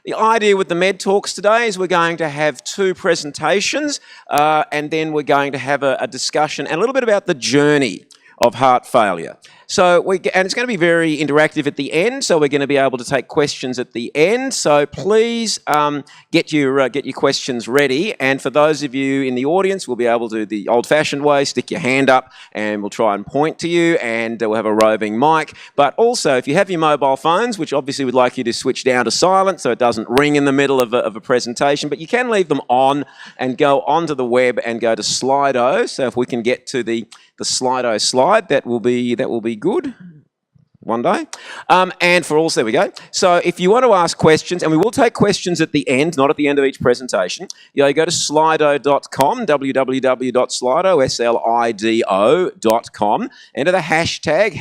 The idea with the MedTalks today is we're going to have two presentations and then we're going to have a discussion and a little bit about the journey of heart failure. And it's going to be very interactive at the end, so we're going to be able to take questions at the end. So please get your questions ready. And for those of you in the audience, we'll be able to do the old-fashioned way, stick your hand up, and we'll try and point to you, and we'll have a roving mic. But also, if you have your mobile phones, which obviously we'd like you to switch down to silent so it doesn't ring in the middle of a presentation, but you can leave them on and go onto the web and go to Slido. So if we can get to the Slido slide, that will be good one day. There we go. So if you want to ask questions, and we will take questions at the end, not at the end of each presentation, you go to slido.com, www.slido, S-L-I-D-O.com, enter the hashtag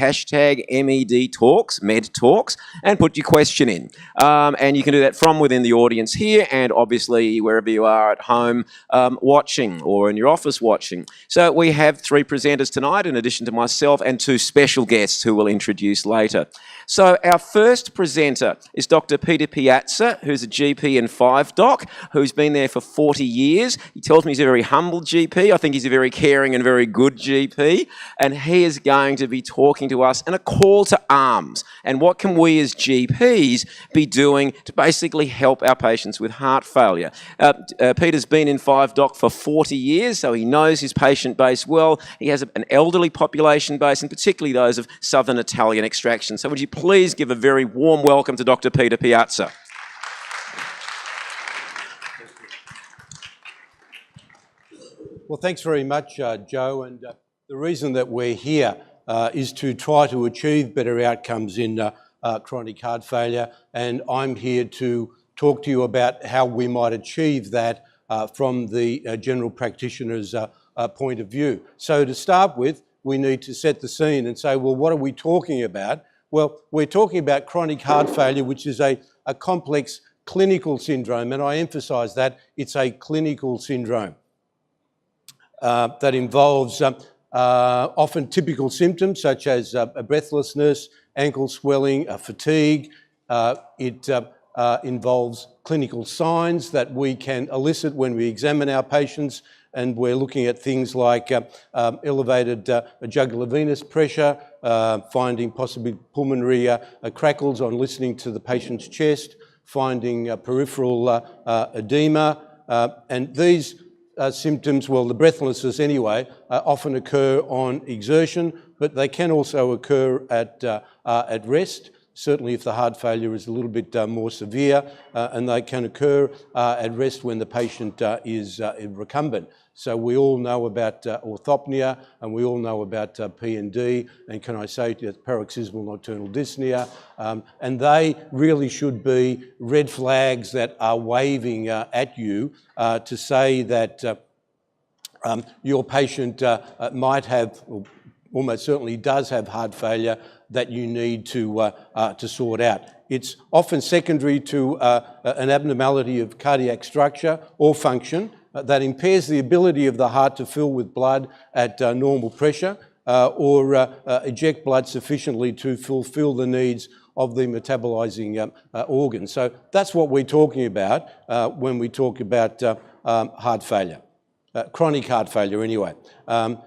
MedTalks, and put your question in. And you can do that from within the audience here, and obviously wherever you are at home watching, or in your office watching. So we have three presenters tonight, in addition to myself, and two special guests who will introduce later. So our first presenter is Dr. Peter Piazza, who's a GP and 5-doc, who's been there for 40 years. He tells me he's a very humble GP. I think he's a very caring and very good GP. And he is going to be talking to us and a call to arms. And what can we as GPs be doing to basically help our patients with heart failure? Peter's been in 5-doc for 40 years, so he knows his patient base well. He has an elderly population base, and particularly those of Southern Italian extraction. So would you please give a very warm welcome to Dr. Peter Piazza. Well, thanks very much, Joe. And the reason that we're here is to try to achieve better outcomes in chronic heart failure. And I'm here to talk to you about how we might achieve that from the general practitioner's point of view. So to start with, we need to set the scene and say, well, what are we talking about? Well, we're talking about chronic heart failure, which is a complex clinical syndrome, and I emphasise that it's a clinical syndrome that involves often typical symptoms such as breathlessness, ankle swelling, fatigue. It involves clinical signs that we can elicit when we examine our patients, and we're looking at things like elevated jugular venous pressure, finding possibly pulmonary crackles on listening to the patient's chest, finding peripheral edema, and these symptoms, well, the breathlessness anyway, often occur on exertion, but they can also occur at rest. Certainly if the heart failure is a little bit more severe, and they can occur at rest when the patient is recumbent. So we all know about orthopnea, and we all know about P&D, and can I say paroxysmal nocturnal dyspnea, and they really should be red flags that are waving at you to say that your patient might have, or almost certainly does have heart failure that you need to sort out. It's often secondary to an abnormality of cardiac structure or function that impairs the ability of the heart to fill with blood at normal pressure or eject blood sufficiently to fulfill the needs of the metabolizing organ. So that's what we're talking about when we talk about heart failure, chronic heart failure anyway.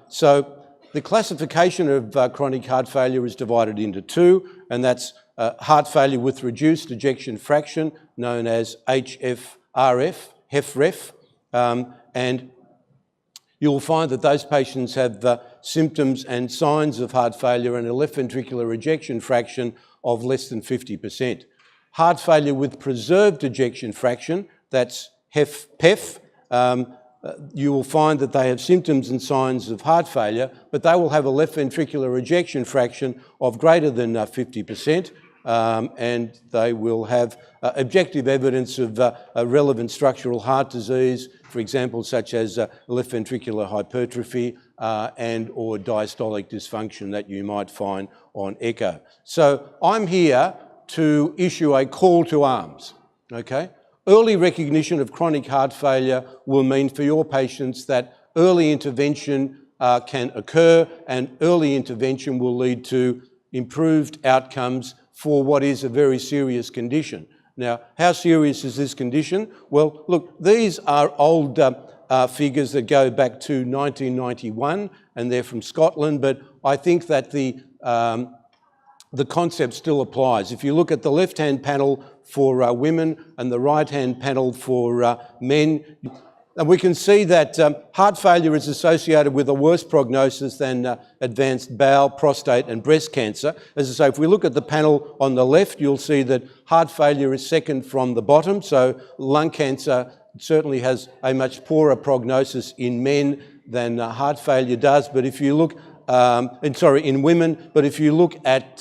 So the classification of chronic heart failure is divided into two, and that's heart failure with reduced ejection fraction, known as HFrEF, and you'll find that those patients have symptoms and signs of heart failure and a left ventricular ejection fraction of less than 50%. Heart failure with preserved ejection fraction, that's HFpEF, you will find that they have symptoms and signs of heart failure, but they will have a left ventricular ejection fraction of greater than 50%, and they will have objective evidence of relevant structural heart disease, for example, such as left ventricular hypertrophy and or diastolic dysfunction that you might find on echo. So I'm here to issue a call to arms, okay? Early recognition of chronic heart failure will mean for your patients that early intervention can occur, and early intervention will lead to improved outcomes for what is a very serious condition. Now, how serious is this condition? Well, look, these are old figures that go back to 1991, and they're from Scotland, but I think that the concept still applies. If you look at the left-hand panel for women and the right-hand panel for men, and we can see that heart failure is associated with a worse prognosis than advanced bowel, prostate and breast cancer. As I say, if we look at the panel on the left, you'll see that heart failure is second from the bottom. So lung cancer certainly has a much poorer prognosis in men than heart failure does. But if you look, in women, but if you look at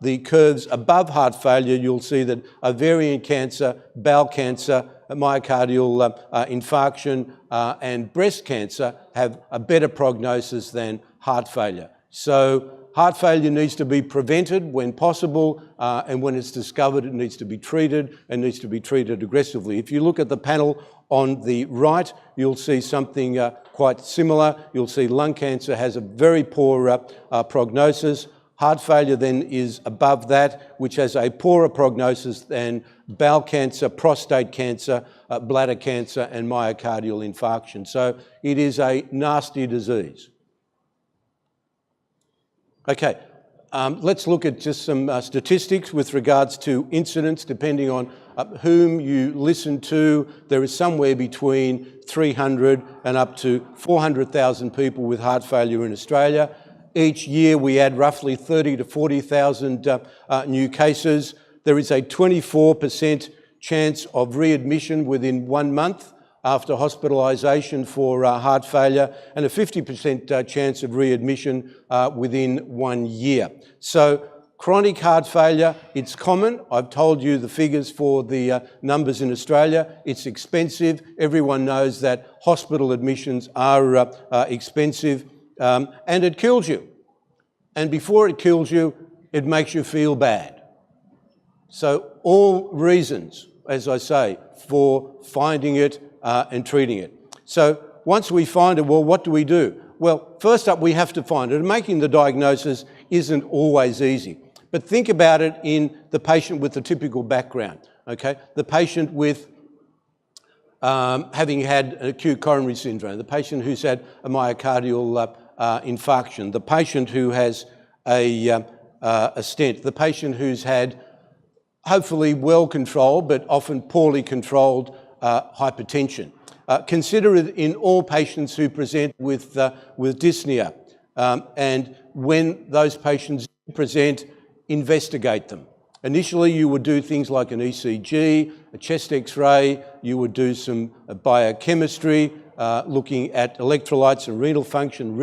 the curves above heart failure, you'll see that ovarian cancer, bowel cancer, myocardial infarction and breast cancer have a better prognosis than heart failure. So heart failure needs to be prevented when possible, and when it's discovered, it needs to be treated and needs to be treated aggressively. If you look at the panel on the right, you'll see something quite similar. You'll see lung cancer has a very poor prognosis. Heart failure then is above that, which has a poorer prognosis than bowel cancer, prostate cancer, bladder cancer and myocardial infarction. So it is a nasty disease. Okay, let's look at just some statistics with regards to incidence. Depending on whom you listen to, there is somewhere between 300 and up to 400,000 people with heart failure in Australia. Each year we add roughly 30 to 40,000 new cases. There is a 24% chance of readmission within 1 month after hospitalisation for heart failure, and a 50% chance of readmission within 1 year. So chronic heart failure, it's common. I've told you the figures for the numbers in Australia. It's expensive. Everyone knows that hospital admissions are expensive. And it kills you. And before it kills you, it makes you feel bad. So all reasons, as I say, for finding it and treating it. So once we find it, well, what do we do? Well, first up, we have to find it. And making the diagnosis isn't always easy. But think about it in the patient with the typical background, okay? The patient with having had an acute coronary syndrome, the patient who's had a myocardial infarction, the patient who has a stent, the patient who's had hopefully well controlled but often poorly controlled hypertension. Consider it in all patients who present with dyspnea, and when those patients present, investigate them. Initially, you would do things like an ECG, a chest X-ray, you would do some biochemistry, looking at electrolytes and renal function,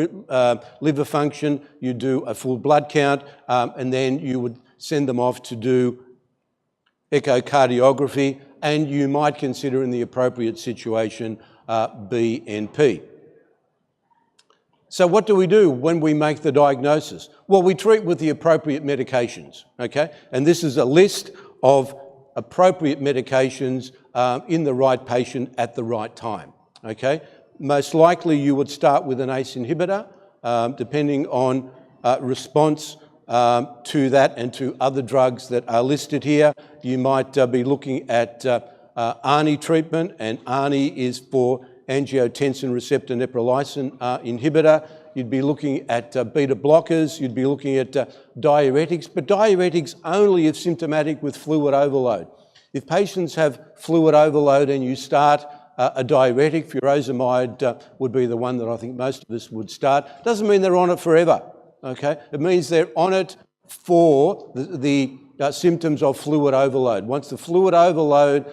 liver function, you do a full blood count, and then you would send them off to do echocardiography, and you might consider in the appropriate situation BNP. So what do we do when we make the diagnosis? Well, we treat with the appropriate medications, okay? And this is a list of appropriate medications in the right patient at the right time, okay? Most likely you would start with an ACE inhibitor, depending on response to that and to other drugs that are listed here. You might be looking at ARNI treatment, and ARNI is for angiotensin receptor neprilysin inhibitor. You'd be looking at beta blockers, you'd be looking at diuretics, but diuretics only if symptomatic with fluid overload. If patients have fluid overload and you start a diuretic, furosemide would be the one that I think most of us would start. Doesn't mean they're on it forever, okay? It means they're on it for the symptoms of fluid overload. Once the fluid overload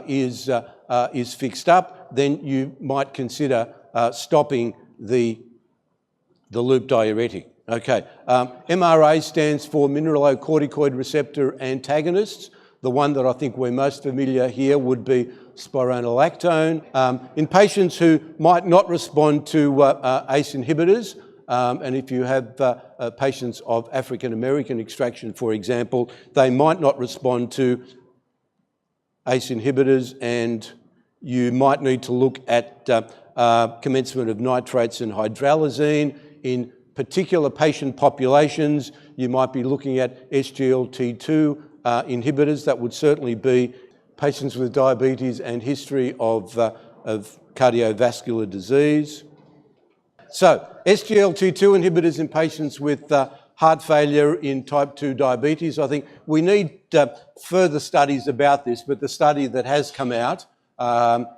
is fixed up, then you might consider stopping the loop diuretic. Okay, MRA stands for Mineralocorticoid Receptor Antagonists. The one that I think we're most familiar here would be Spironolactone. In patients who might not respond to ACE inhibitors, and if you have patients of African American extraction, for example, they might not respond to ACE inhibitors, and you might need to look at commencement of nitrates and hydralazine. In particular patient populations, you might be looking at SGLT2 inhibitors. That would certainly be patients with diabetes and history of cardiovascular disease. So, SGLT2 inhibitors in patients with heart failure in type 2 diabetes. I think we need further studies about this, but the study that has come out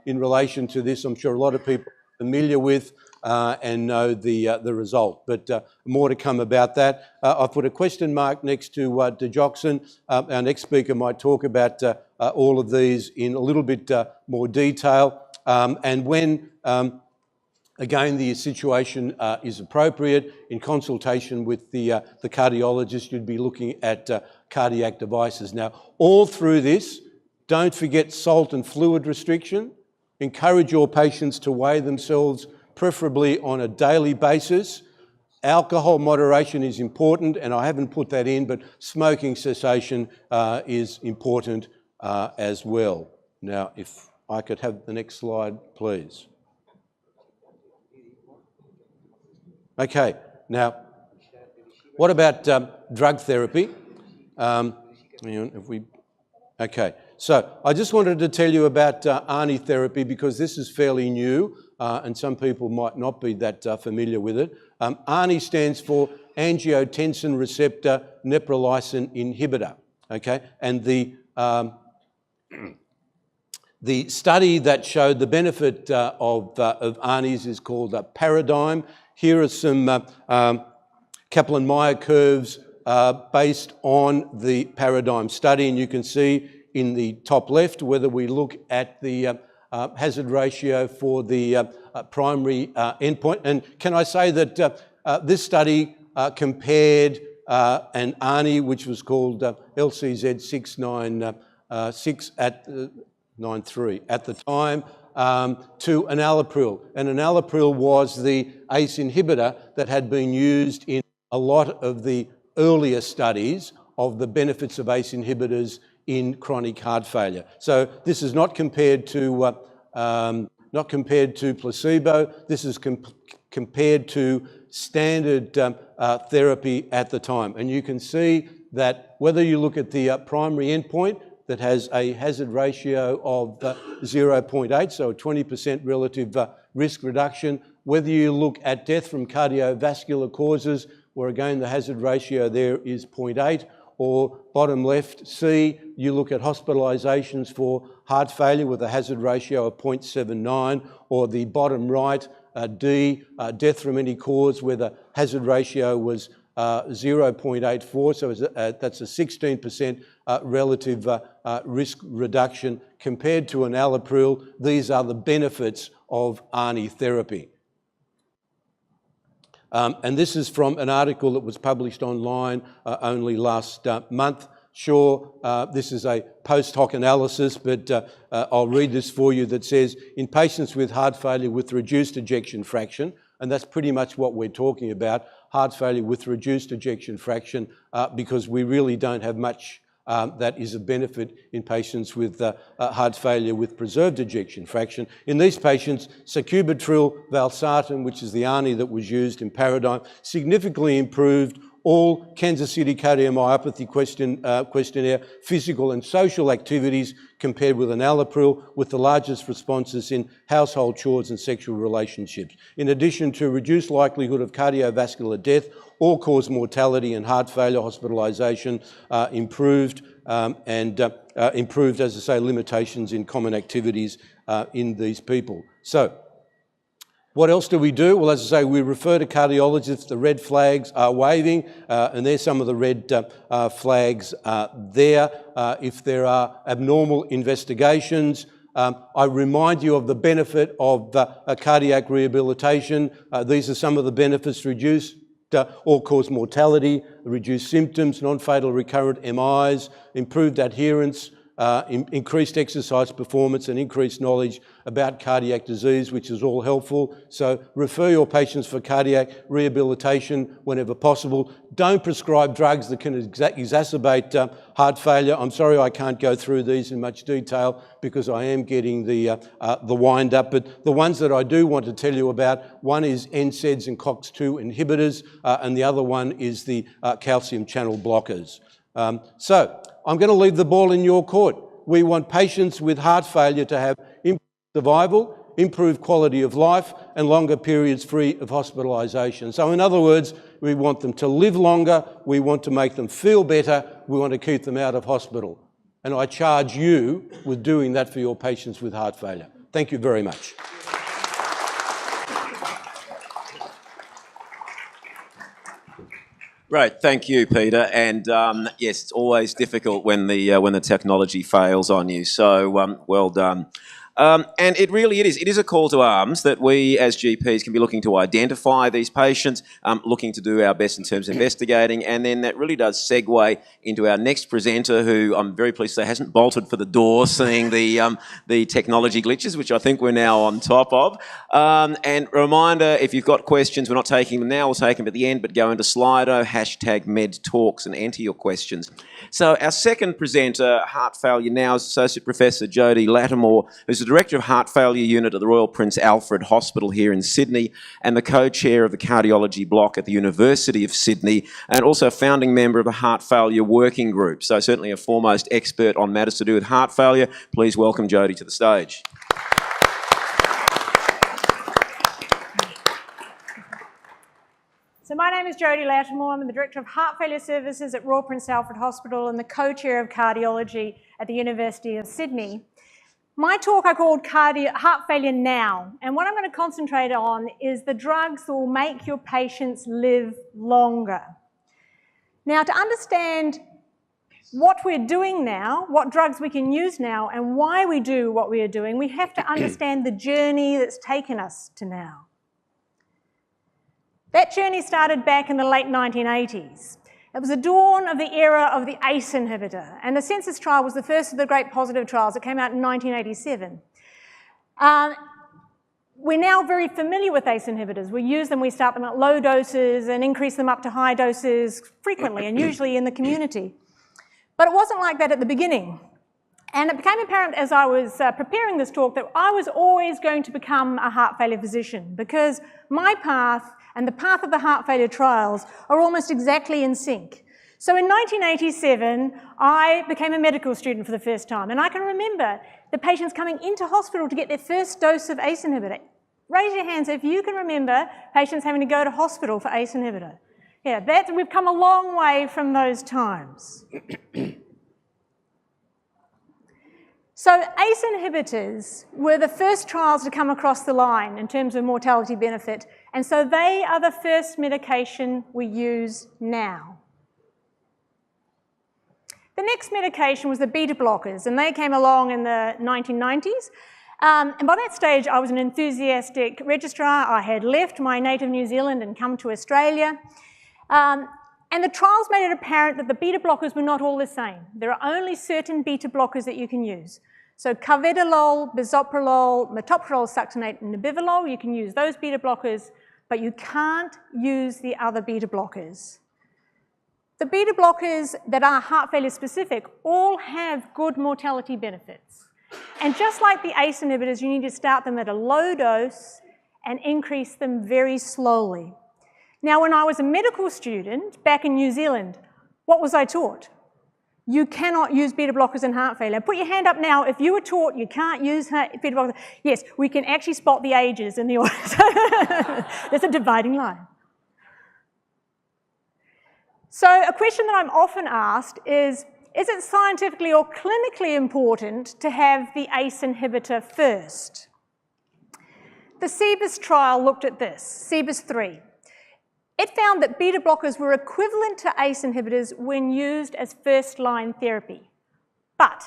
in relation to this, I'm sure a lot of people are familiar with and know the result, but more to come about that. I've put a question mark next to digoxin. Our next speaker might talk about all of these in a little bit more detail, and when again, the situation is appropriate. In consultation with the cardiologist, you'd be looking at cardiac devices. Now, all through this, don't forget salt and fluid restriction. Encourage your patients to weigh themselves, preferably on a daily basis. Alcohol moderation is important, and I haven't put that in, but smoking cessation is important as well. Now, if I could have the next slide, please. Okay, now, what about drug therapy? Okay, so I just wanted to tell you about ARNI therapy because this is fairly new and some people might not be that familiar with it. ARNI stands for angiotensin receptor neprilysin inhibitor, okay? And the study that showed the benefit of ARNIs is called Paradigm. Here are some Kaplan-Meier curves based on the Paradigm study, and you can see in the top left whether we look at the hazard ratio for the primary endpoint. And can I say that this study compared an ARNI, which was called LCZ 696 at 93 at the time, to enalapril. And enalapril was the ACE inhibitor that had been used in a lot of the earlier studies of the benefits of ACE inhibitors in chronic heart failure. So this is not compared to placebo. This is compared to standard therapy at the time. And you can see that whether you look at the primary endpoint, that has a hazard ratio of 0.8, so a 20% relative risk reduction. Whether you look at death from cardiovascular causes, where again the hazard ratio there is 0.8, or bottom left, C, you look at hospitalisations for heart failure with a hazard ratio of 0.79, or the bottom right, D, death from any cause where the hazard ratio was 0.84, so that's a 16% relative risk reduction compared to enalapril. These are the benefits of ARNI therapy. And this is from an article that was published online only last month. Sure, this is a post hoc analysis, but I'll read this for you that says, in patients with heart failure with reduced ejection fraction, and that's pretty much what we're talking about, heart failure with reduced ejection fraction, because we really don't have much that is a benefit in patients with heart failure with preserved ejection fraction. In these patients, sacubitril valsartan, which is the ARNI that was used in Paradigm, significantly improved all Kansas City cardiomyopathy questionnaire physical and social activities compared with enalapril, with the largest responses in household chores and sexual relationships. In addition to reduced likelihood of cardiovascular death, all-cause mortality and heart failure hospitalisation improved, and improved, as I say, limitations in common activities in these people. So, what else do we do? Well, as I say, we refer to cardiologists. The red flags are waving, and there's some of the red flags there. If there are abnormal investigations, I remind you of the benefit of cardiac rehabilitation. These are some of the benefits: reduced all-cause mortality, reduced symptoms, non-fatal recurrent MIs, improved adherence, increased exercise performance, and increased knowledge about cardiac disease, which is all helpful. So refer your patients for cardiac rehabilitation whenever possible. Don't prescribe drugs that can exacerbate heart failure. I'm sorry I can't go through these in much detail because I am getting the wind up, but the ones that I do want to tell you about, one is NSAIDs and COX-2 inhibitors, and the other one is the calcium channel blockers. So I'm going to leave the ball in your court. We want patients with heart failure to have improved survival, improved quality of life, and longer periods free of hospitalisation. So in other words, we want them to live longer, we want to make them feel better, we want to keep them out of hospital. And I charge you with doing that for your patients with heart failure. Thank you very much. Right, thank you, Peter. And yes, it's always difficult when the technology fails on you. So well done. And it is a call to arms that we as GPs can be looking to identify these patients, looking to do our best in terms of investigating, and then that really does segue into our next presenter, who I'm very pleased to say hasn't bolted for the door, seeing the technology glitches, which I think we're now on top of. And a reminder, if you've got questions, we're not taking them now, we'll take them at the end, but go into Slido, #MedTalks, and enter your questions. So our second presenter, heart failure now, is Associate Professor Jodie Lattimore, who's the Director of Heart Failure Unit at the Royal Prince Alfred Hospital here in Sydney, and the co-chair of the Cardiology Block at the University of Sydney, and also a founding member of the Heart Failure Working Group. So certainly a foremost expert on matters to do with heart failure. Please welcome Jodie to the stage. So my name is Jodie Lattimore. I'm the Director of Heart Failure Services at Royal Prince Alfred Hospital and the co-chair of Cardiology at the University of Sydney. My talk I called Heart Failure Now, and what I'm going to concentrate on is the drugs that will make your patients live longer. Now, to understand what we're doing now, what drugs we can use now, and why we do what we are doing, we have to understand the journey that's taken us to now. That journey started back in the late 1980s. It was the dawn of the era of the ACE inhibitor, and the Census trial was the first of the great positive trials. It came out in 1987. We're now very familiar with ACE inhibitors. We use them, we start them at low doses and increase them up to high doses frequently, and usually in the community. But it wasn't like that at the beginning. And it became apparent as I was preparing this talk that I was always going to become a heart failure physician, because my path and the path of the heart failure trials are almost exactly in sync. So in 1987, I became a medical student for the first time, and I can remember the patients coming into hospital to get their first dose of ACE inhibitor. Raise your hands if you can remember patients having to go to hospital for ACE inhibitor. Yeah, we've come a long way from those times. So ACE inhibitors were the first trials to come across the line in terms of mortality benefit, and so they are the first medication we use now. The next medication was the beta blockers, and they came along in the 1990s. And by that stage, I was an enthusiastic registrar. I had left my native New Zealand and come to Australia. And the trials made it apparent that the beta blockers were not all the same. There are only certain beta blockers that you can use. So carvedilol, bisoprolol, metoprolol succinate, and nebivolol, you can use those beta blockers, but you can't use the other beta blockers. The beta blockers that are heart failure specific all have good mortality benefits. And just like the ACE inhibitors, you need to start them at a low dose and increase them very slowly. Now, when I was a medical student back in New Zealand, what was I taught? You cannot use beta blockers in heart failure. Put your hand up now if you were taught you can't use beta blockers. Yes, we can actually spot the ages in the audience. There's a dividing line. So a question that I'm often asked is it scientifically or clinically important to have the ACE inhibitor first? The CBIS trial looked at this, CBIS 3. It found that beta blockers were equivalent to ACE inhibitors when used as first-line therapy. But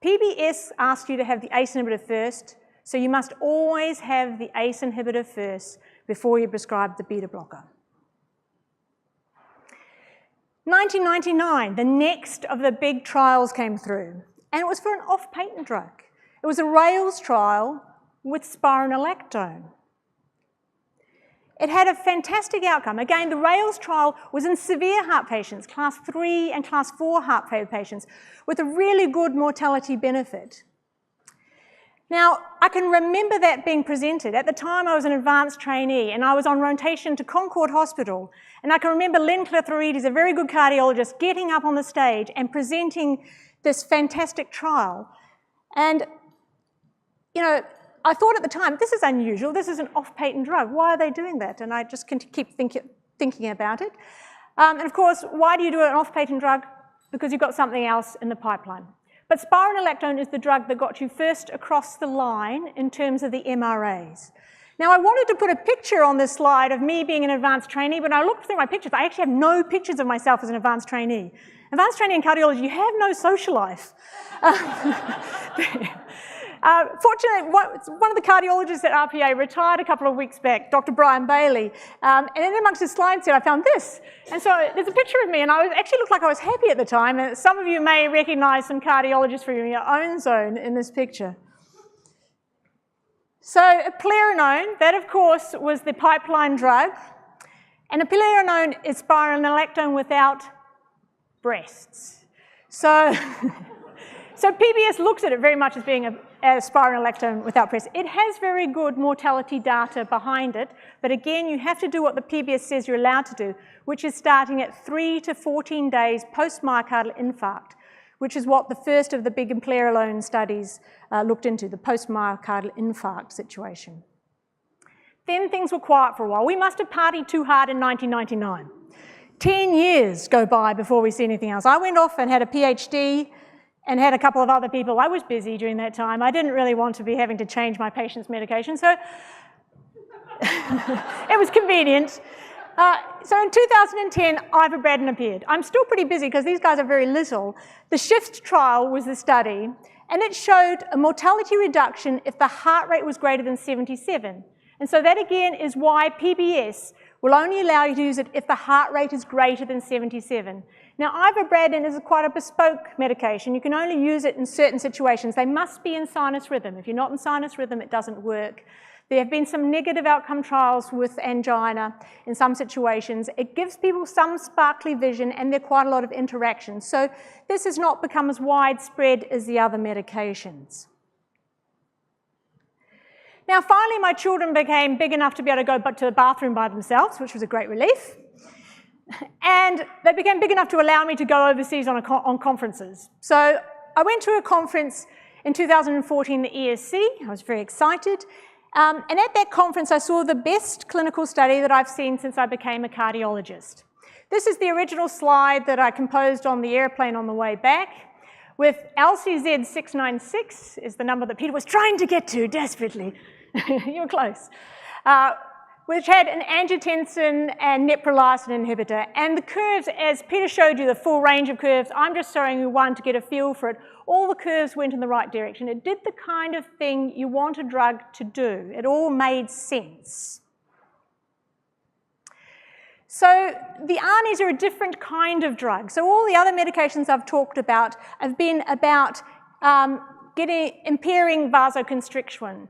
PBS asked you to have the ACE inhibitor first, so you must always have the ACE inhibitor first before you prescribe the beta blocker. 1999, the next of the big trials came through, and it was for an off-patent drug. It was a Rails trial with spironolactone. It had a fantastic outcome. Again, the Rails trial was in severe heart patients, class 3 and class 4 heart failure patients, with a really good mortality benefit. Now, I can remember that being presented. At the time, I was an advanced trainee, and I was on rotation to Concord Hospital. And I can remember Len Clitheroides, a very good cardiologist, getting up on the stage and presenting this fantastic trial. And, you know, I thought at the time, this is unusual. This is an off-patent drug. Why are they doing that? And I just keep thinking about it. And of course, why do you do an off-patent drug? Because you've got something else in the pipeline. But spironolactone is the drug that got you first across the line in terms of the MRAs. Now, I wanted to put a picture on this slide of me being an advanced trainee, but I looked through my pictures. I actually have no pictures of myself as an advanced trainee. Advanced trainee in cardiology, you have no social life. Fortunately, one of the cardiologists at RPA retired a couple of weeks back, Dr. Brian Bailey, and in amongst his slide set, I found this. And so there's a picture of me, and I actually looked like I was happy at the time, and some of you may recognize some cardiologists from your own zone in this picture. So eplerenone, that of course was the pipeline drug, and eplerenone is spironolactone without breasts. So PBS looks at it very much as being a spironolactone without breasts. It has very good mortality data behind it, but again, you have to do what the PBS says you're allowed to do, which is starting at 3 to 14 days post-myocardial infarct, which is what the first of the big eplerenone studies looked into, the post-myocardial infarct situation. Then things were quiet for a while. We must have partied too hard in 1999. 10 years go by before we see anything else. I went off and had a PhD and had a couple of other people. I was busy during that time. I didn't really want to be having to change my patient's medication, so it was convenient. So in 2010, ivermectin appeared. I'm still pretty busy because these guys are very little. The SHIFT trial was the study, and it showed a mortality reduction if the heart rate was greater than 77. And so that again is why PBS will only allow you to use it if the heart rate is greater than 77. Now, ivermectin is quite a bespoke medication. You can only use it in certain situations. They must be in sinus rhythm. If you're not in sinus rhythm, it doesn't work. There have been some negative outcome trials with angina in some situations. It gives people some sparkly vision, and there are quite a lot of interactions. So this has not become as widespread as the other medications. Now, finally, my children became big enough to be able to go to the bathroom by themselves, which was a great relief. And they became big enough to allow me to go overseas on conferences. So I went to a conference in 2014, the ESC. I was very excited. And at that conference, I saw the best clinical study that I've seen since I became a cardiologist. This is the original slide that I composed on the airplane on the way back, with LCZ 696 is the number that Peter was trying to get to desperately. You were close. Which had an angiotensin and neprilysin inhibitor. And the curves, as Peter showed you, the full range of curves, I'm just showing you one to get a feel for it. All the curves went in the right direction. It did the kind of thing you want a drug to do. It all made sense. So the ARNIs are a different kind of drug. So all the other medications I've talked about have been about impairing vasoconstriction,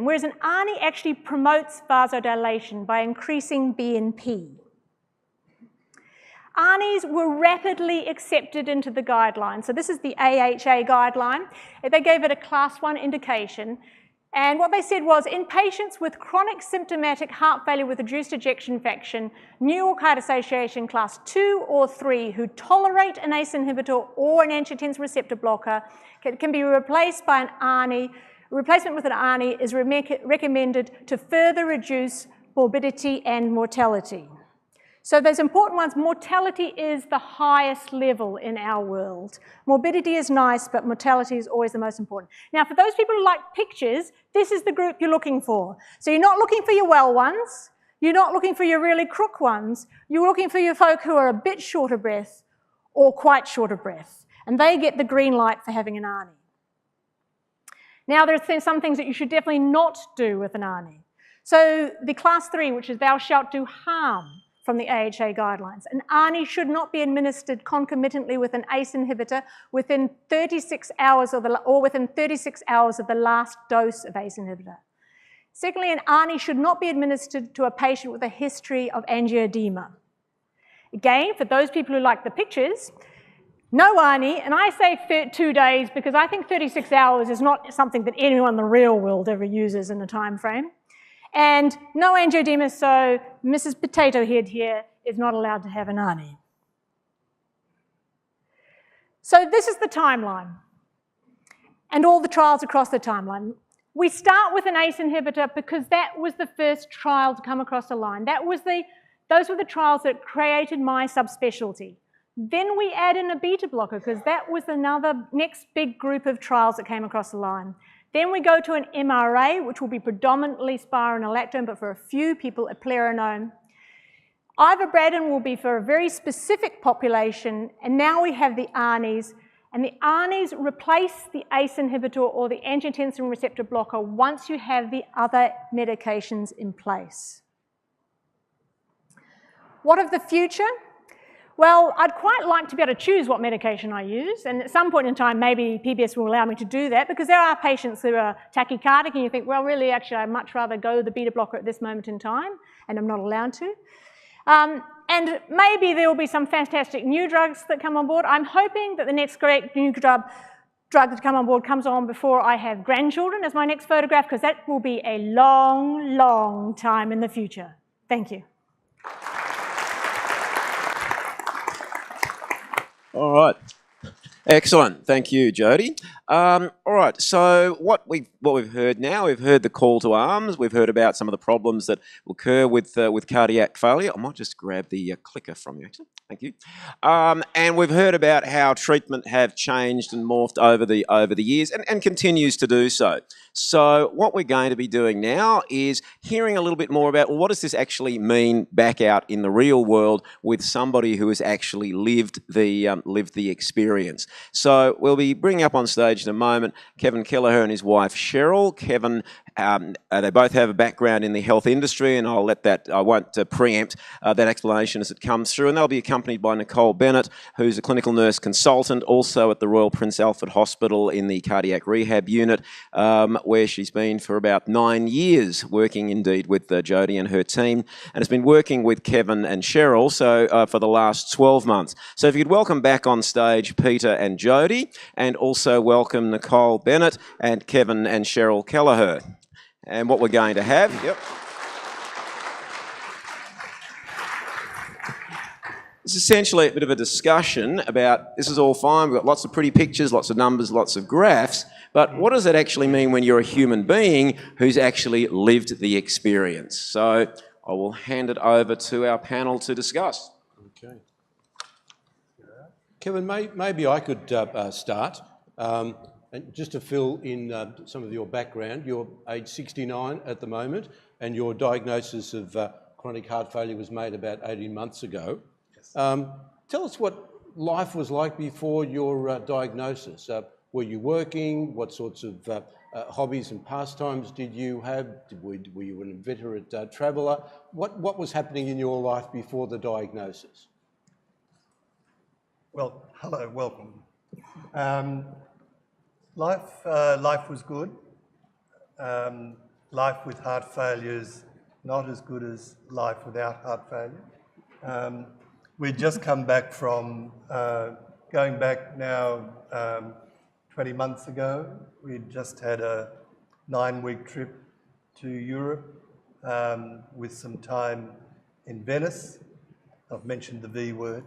whereas an ARNI actually promotes vasodilation by increasing BNP. ARNIs were rapidly accepted into the guidelines. So this is the AHA guideline. They gave it a class 1 indication. And what they said was, in patients with chronic symptomatic heart failure with reduced ejection fraction, New York Heart Association class 2 or 3 who tolerate an ACE inhibitor or an angiotensin receptor blocker can be replaced by an ARNI. Replacement with an ARNI is recommended to further reduce morbidity and mortality. So those important ones, mortality is the highest level in our world. Morbidity is nice, but mortality is always the most important. Now, for those people who like pictures, this is the group you're looking for. So you're not looking for your well ones, you're not looking for your really crook ones, you're looking for your folk who are a bit short of breath or quite short of breath. And they get the green light for having an ARNI. Now, there are some things that you should definitely not do with an ARNI. So the class 3, which is thou shalt do harm from the AHA guidelines. An ARNI should not be administered concomitantly with an ACE inhibitor within 36 hours within 36 hours of the last dose of ACE inhibitor. Secondly, an ARNI should not be administered to a patient with a history of angioedema. Again, for those people who like the pictures, No ARNI, and I say 2 days because I think 36 hours is not something that anyone in the real world ever uses in a time frame. And no angioedema, so Mrs. Potato Head here is not allowed to have an ARNI. So this is the timeline, and all the trials across the timeline. We start with an ACE inhibitor because that was the first trial to come across the line. Those were the trials that created my subspecialty. Then we add in a beta blocker because that was another next big group of trials that came across the line. Then we go to an MRA, which will be predominantly spironolactone, but for a few people, eplerenone. Ivabradine will be for a very specific population, and now we have the ARNIs, and the ARNIs replace the ACE inhibitor or the angiotensin receptor blocker once you have the other medications in place. What of the future? Well, I'd quite like to be able to choose what medication I use, and at some point in time, maybe PBS will allow me to do that, because there are patients who are tachycardic, and you think, well, really, actually, I'd much rather go the beta blocker at this moment in time, and I'm not allowed to. And maybe there will be some fantastic new drugs that come on board. I'm hoping that the next great new drug that come on board comes on before I have grandchildren as my next photograph, because that will be a long, long time in the future. Thank you. All right. Excellent. Thank you, Jody. All right. So what we've heard now, we've heard the call to arms. We've heard about some of the problems that occur with cardiac failure. I might just grab the clicker from you, actually. Thank you. And we've heard about how treatment have changed and morphed over the years and continues to do so. So what we're going to be doing now is hearing a little bit more about, well, what does this actually mean back out in the real world with somebody who has actually lived the experience. So we'll be bringing up on stage in a moment Kevin Kelleher and his wife Cheryl. Kevin, they both have a background in the health industry, and I won't preempt that explanation as it comes through. And they'll be accompanied by Nicole Bennett, who's a clinical nurse consultant, also at the Royal Prince Alfred Hospital in the cardiac rehab unit, where she's been for about 9 years, working indeed with Jody and her team, and has been working with Kevin and Cheryl for the last 12 months. So if you could welcome back on stage Peter and Jody, and also welcome Nicole Bennett and Kevin and Cheryl Kelleher. And what we're going to have, it's essentially a bit of a discussion about, this is all fine, we've got lots of pretty pictures, lots of numbers, lots of graphs, but what does that actually mean when you're a human being who's actually lived the experience? So I will hand it over to our panel to discuss. Okay. Kevin, maybe I could start. And just to fill in some of your background, you're age 69 at the moment, and your diagnosis of chronic heart failure was made about 18 months ago. Yes. Tell us what life was like before your diagnosis. Were you working? What sorts of hobbies and pastimes did you have? Were you an inveterate traveller? What was happening in your life before the diagnosis? Well, hello, welcome. Life was good. Life with heart failure is not as good as life without heart failure. We'd just come back from going back now 20 months ago. We'd just had a 9-week trip to Europe with some time in Venice. I've mentioned the V word.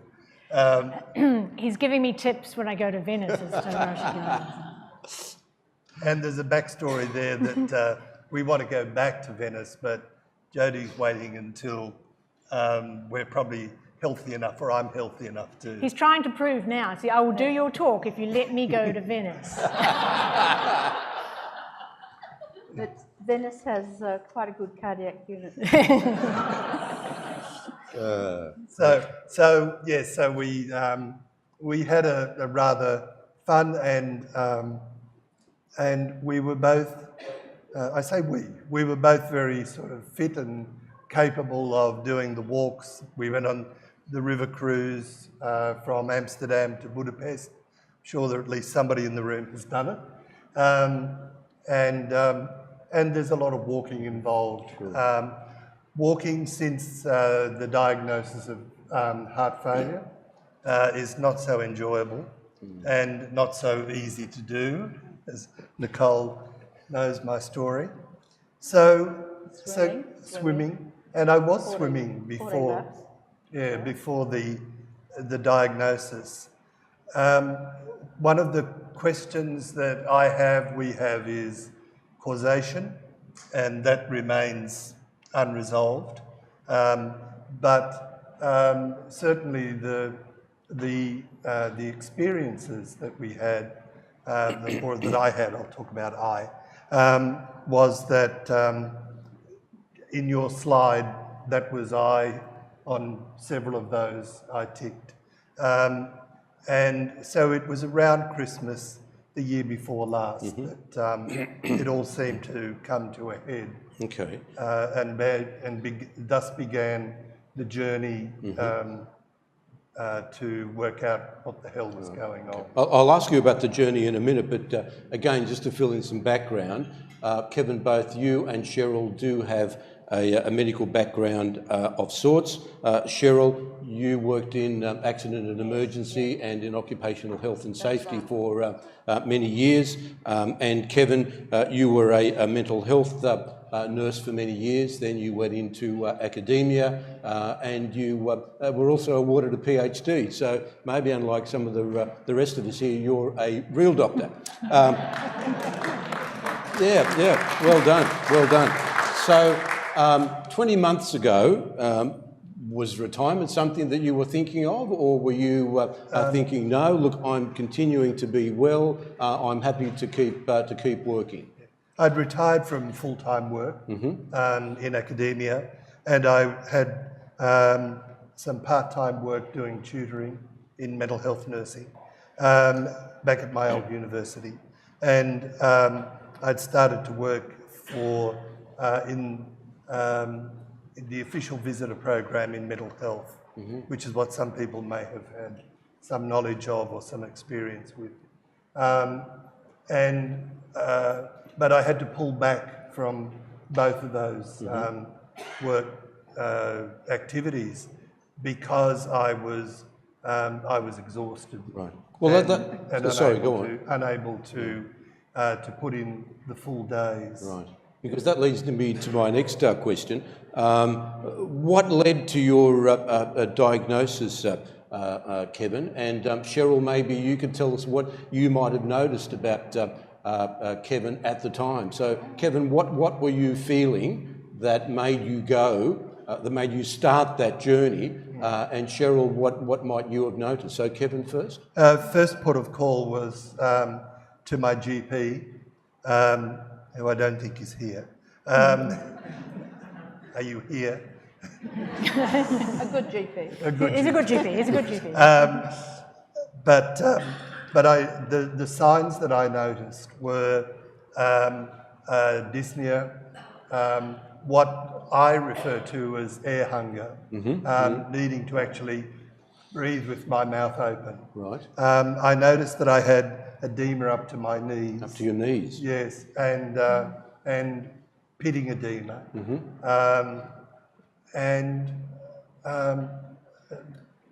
He's giving me tips when I go to Venice as to where I should go. And there's a backstory there that we want to go back to Venice, but Jodie's waiting until we're probably healthy enough, or I'm healthy enough to... He's trying to prove now. See, I will do your talk if you let me go to Venice. But Venice has quite a good cardiac unit. So we had a rather fun and we were both, we were both very sort of fit and capable of doing the walks. We went on the river cruise from Amsterdam to Budapest. I'm sure that at least somebody in the room has done it. And there's a lot of walking involved. Walking since the diagnosis of heart failure. is not so enjoyable and not so easy to do, as Nicole knows my story. So swimming, and I was 40 swimming before, laps. before the diagnosis. One of the questions that we have is causation, and that remains unresolved. But certainly the experiences that we had, or that I had, I'll talk about was that in your slide, that was on several of those I ticked. And so it was around Christmas the year before last that it all seemed to come to a head. Okay. Thus began the journey to work out what the hell was going on. I'll ask you about the journey in a minute, but again, just to fill in some background, Kevin, both you and Cheryl do have a medical background of sorts. Cheryl, you worked in accident and emergency and in occupational health and safety for many years. And Kevin, you were a mental health nurse for many years. Then you went into academia and you were also awarded a PhD. So maybe unlike some of the rest of us here, you're a real doctor. Yeah, well done. So 20 months ago, was retirement something that you were thinking of, or were you thinking, no, look, I'm continuing to be well, I'm happy to keep working? I'd retired from full-time work in academia, and I had some part-time work doing tutoring in mental health nursing back at my old university. And I'd started to work in the official visitor program in mental health, which is what some people may have had some knowledge of or some experience with. But I had to pull back from both of those work activities because I was exhausted. Right. Well, unable to put in the full days. Right. Because that leads me to my next question. What led to your diagnosis, Kevin? And Cheryl, maybe you could tell us what you might have noticed about Kevin at the time. So, Kevin, what were you feeling that made you that made you start that journey? And Cheryl, what might you have noticed? So, Kevin first. First port of call was to my GP, who I don't think is here. Are you here? A good GP. He's a good GP. He's a good GP. But the signs that I noticed were dyspnea, what I refer to as air hunger, needing to actually breathe with my mouth open. Right. I noticed that I had edema up to my knees. Up to your knees? Yes, and pitting edema.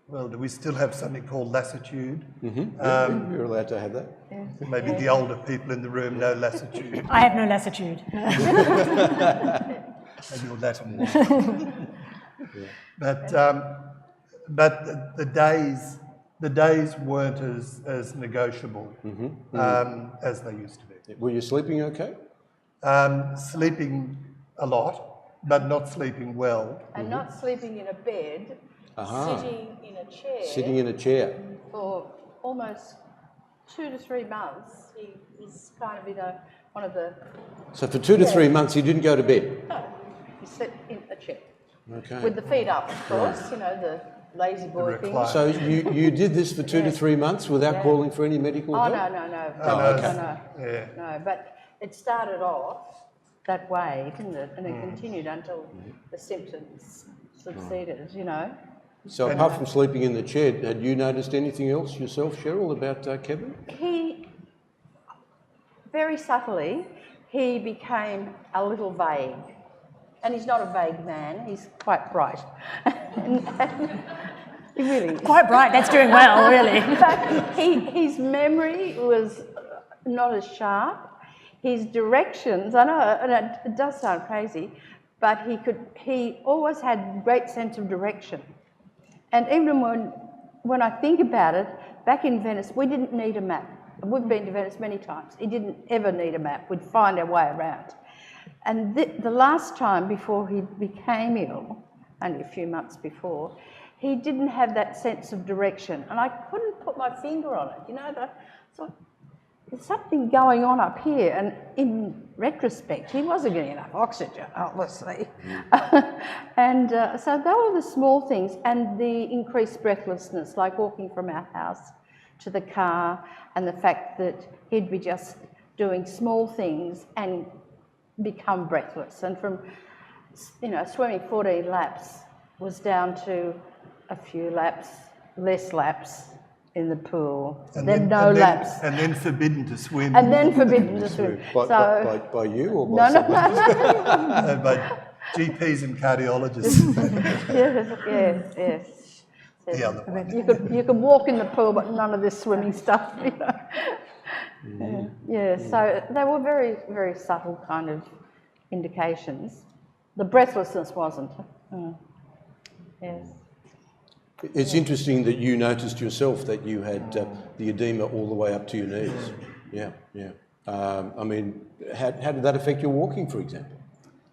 Well, do we still have something called lassitude? You're allowed to have that. Yes. Maybe the older people in the room know lassitude. I have no lassitude. And you're Latin. But the days weren't as negotiable as they used to be. Were you sleeping okay? Sleeping a lot, but not sleeping well. And not sleeping in a bed, sitting in a chair. Sitting in a chair. For almost 2 to 3 months, he was kind of in one of the... So for 2 to 3 months, he didn't go to bed? No, he sat in a chair. Okay. With the feet up, of course, the lazy boy thing. So you did this for 2 to 3 months without calling for any medical help? No. Okay. No, but it started off that way, didn't it? And it continued until the symptoms succeeded, So apart from sleeping in the chair, had you noticed anything else yourself, Cheryl, about Kevin? He, very subtly, he became a little vague. And he's not a vague man, he's quite bright. really. Quite bright, that's doing well, really. But his memory was not as sharp. His directions, I know, and it does sound crazy, but he always had great sense of direction. And even when I think about it, back in Venice, we didn't need a map. We've been to Venice many times. He didn't ever need a map. We'd find our way around. And the last time before he became ill, only a few months before, he didn't have that sense of direction. And I couldn't put my finger on it. You know, so there's something going on up here. And in retrospect, he wasn't getting enough oxygen, obviously. And so they were the small things, and the increased breathlessness, like walking from our house to the car, and the fact that he'd be just doing small things and become breathless. And from, you know, swimming 14 laps was down to a few laps, less laps in the pool, and then no laps. And then forbidden to swim. And then forbidden to swim. By you or by someone else? By GPs and cardiologists. Yes. The other one. You could walk in the pool, but none of this swimming stuff, you know. So they were very, very subtle kind of indications. The breathlessness wasn't. Yes. It's interesting that you noticed yourself that you had the edema all the way up to your knees. Yeah. I mean, how did that affect your walking, for example?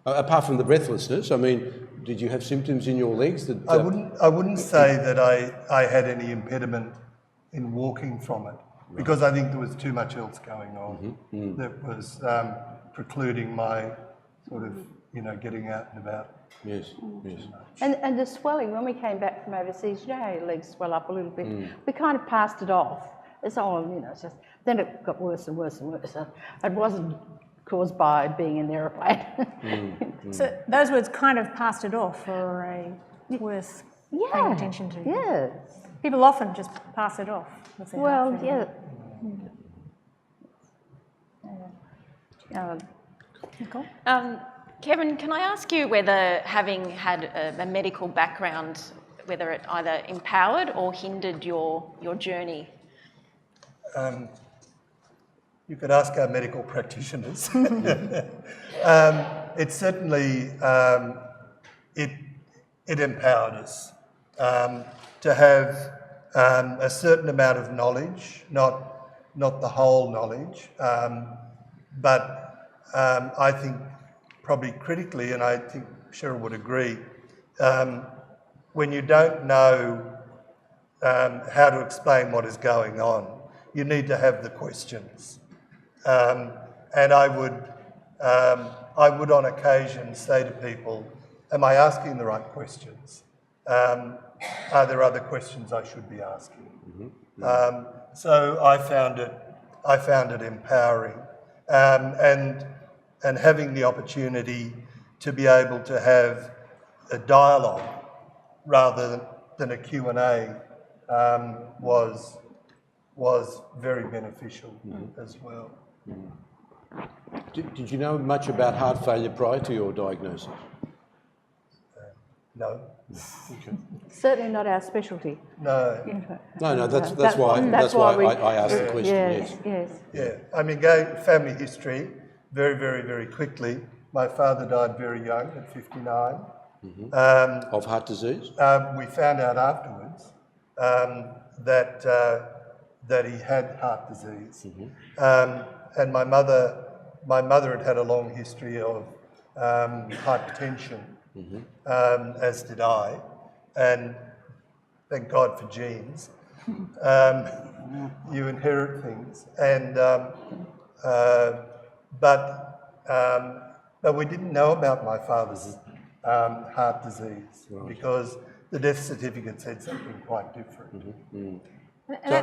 Apart from the breathlessness, I mean, did you have symptoms in your legs that... I wouldn't say that I had any impediment in walking from it, because I think there was too much else going on that was precluding my sort of, you know, getting out and about. Yes. And the swelling, when we came back from overseas, you know how your legs swell up a little bit? We kind of passed it off. It's all, you know, it's just, then it got worse and worse and worse. It wasn't caused by being in the aeroplane. So those words kind of passed it off are worth paying attention to. Yes. People often just pass it off. Well, yeah. Nicole? Kevin, can I ask you whether having had a medical background, whether it either empowered or hindered your journey? You could ask our medical practitioners. It certainly, it empowered us to have a certain amount of knowledge, not the whole knowledge, but I think probably critically, and I think Cheryl would agree, when you don't know how to explain what is going on, you need to have the questions. And I would on occasion say to people, am I asking the right questions? Are there other questions I should be asking? So I found it empowering, and having the opportunity to be able to have a dialogue rather than a Q&A was very beneficial as well. Did you know much about heart failure prior to your diagnosis? No. Okay. Certainly not our specialty. No. No, that's why I asked the question. Yes. Yeah, I mean, going family history, very, very, very quickly. My father died very young, at 59. Of heart disease? We found out afterwards that he had heart disease. And my mother had a long history of hypertension, as did I, and thank God for genes. You inherit things, and but we didn't know about my father's heart disease because the death certificate said something quite different.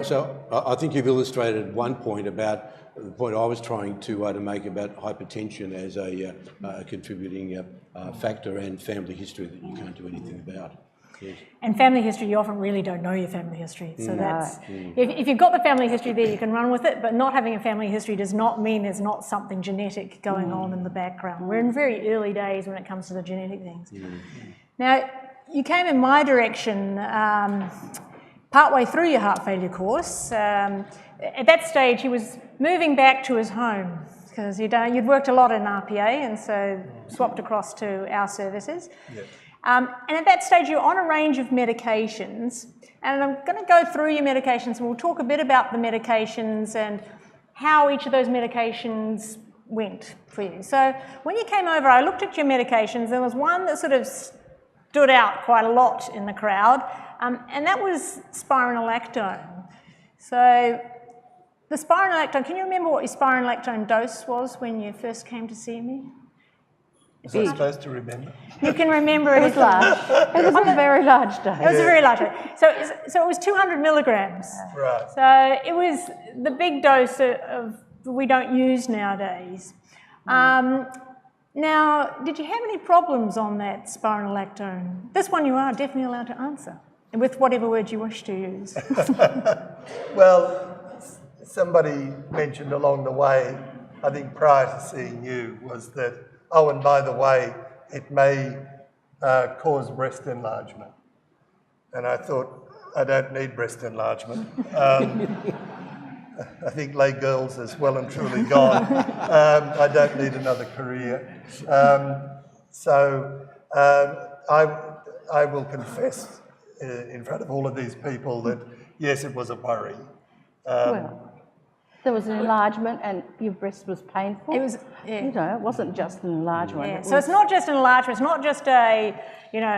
So I think you've illustrated one point about the point I was trying to make about hypertension as a contributing factor, and family history that you can't do anything about. Yes. And family history, you often really don't know your family history. So that's, if you've got the family history there, you can run with it, but not having a family history does not mean there's not something genetic going on in the background. We're in very early days when it comes to the genetic things. Now, you came in my direction partway through your heart failure course. At that stage, he was moving back to his home because you'd worked a lot in RPA and so swapped across to our services. Yes. And at that stage, you're on a range of medications, and I'm going to go through your medications and we'll talk a bit about the medications and how each of those medications went for you. So when you came over, I looked at your medications. There was one that sort of stood out quite a lot in the crowd, and that was spironolactone. So the spironolactone, can you remember what your spironolactone dose was when you first came to see me? Was I supposed to remember? You can remember it. It was large. It was a very large dose. It was a very large dose. So it was 200 milligrams. Right. So it was the big dose of we don't use nowadays. Now, did you have any problems on that spironolactone? This one you are definitely allowed to answer, with whatever words you wish to use. Well, somebody mentioned along the way, I think prior to seeing you, was that, oh, and by the way, it may cause breast enlargement. And I thought, I don't need breast enlargement. I think lay girls is well and truly gone. I don't need another career. So I will confess in front of all of these people that, yes, it was a worry. Well, there was an enlargement and your breast was painful. It was, yeah. You know, it wasn't just an enlargement. Yeah. It So was, it's not just an enlargement, it's not just a,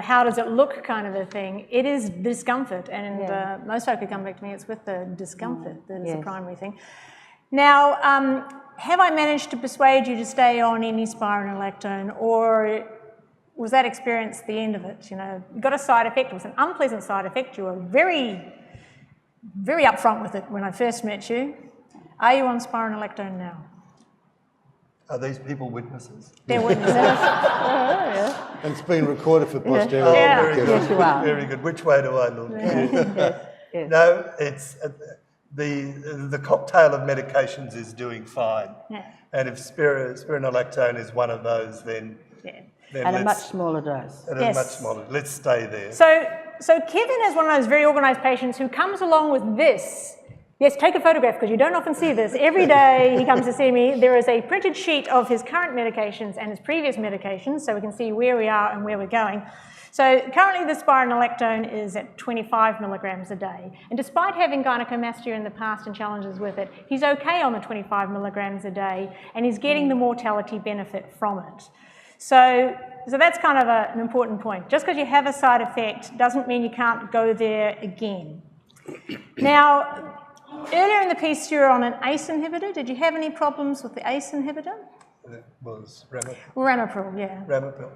how does it look kind of a thing. It is discomfort, and most folk who come back to me, it's with the discomfort that is the primary thing. Now, have I managed to persuade you to stay on any spironolactone, or was that experience the end of it? You got a side effect, it was an unpleasant side effect. You were very, very upfront with it when I first met you. Are you on spironolactone now? Are these people witnesses? They're witnesses. And it's been recorded for posterity. Oh, Yeah. very good. Yes, you are. Very good. Which way do I look? yes. No, it's the cocktail of medications is doing fine. Yeah. And if spironolactone is one of those, then At a much smaller dose. At Yes. a much smaller. Let's stay there. So Kevin is one of those very organised patients who comes along with this. Yes, take a photograph because you don't often see this. Every day he comes to see me, there is a printed sheet of his current medications and his previous medications, so we can see where we are and where we're going. So currently the spironolactone is at 25 milligrams a day. And despite having gynecomastia in the past and challenges with it, he's okay on the 25 milligrams a day, and he's getting the mortality benefit from it. So that's kind of an important point. Just because you have a side effect doesn't mean you can't go there again. Now, earlier in the piece you were on an ACE inhibitor. Did you have any problems with the ACE inhibitor? It was Ramapril. Ramapril, yeah. Ramapril.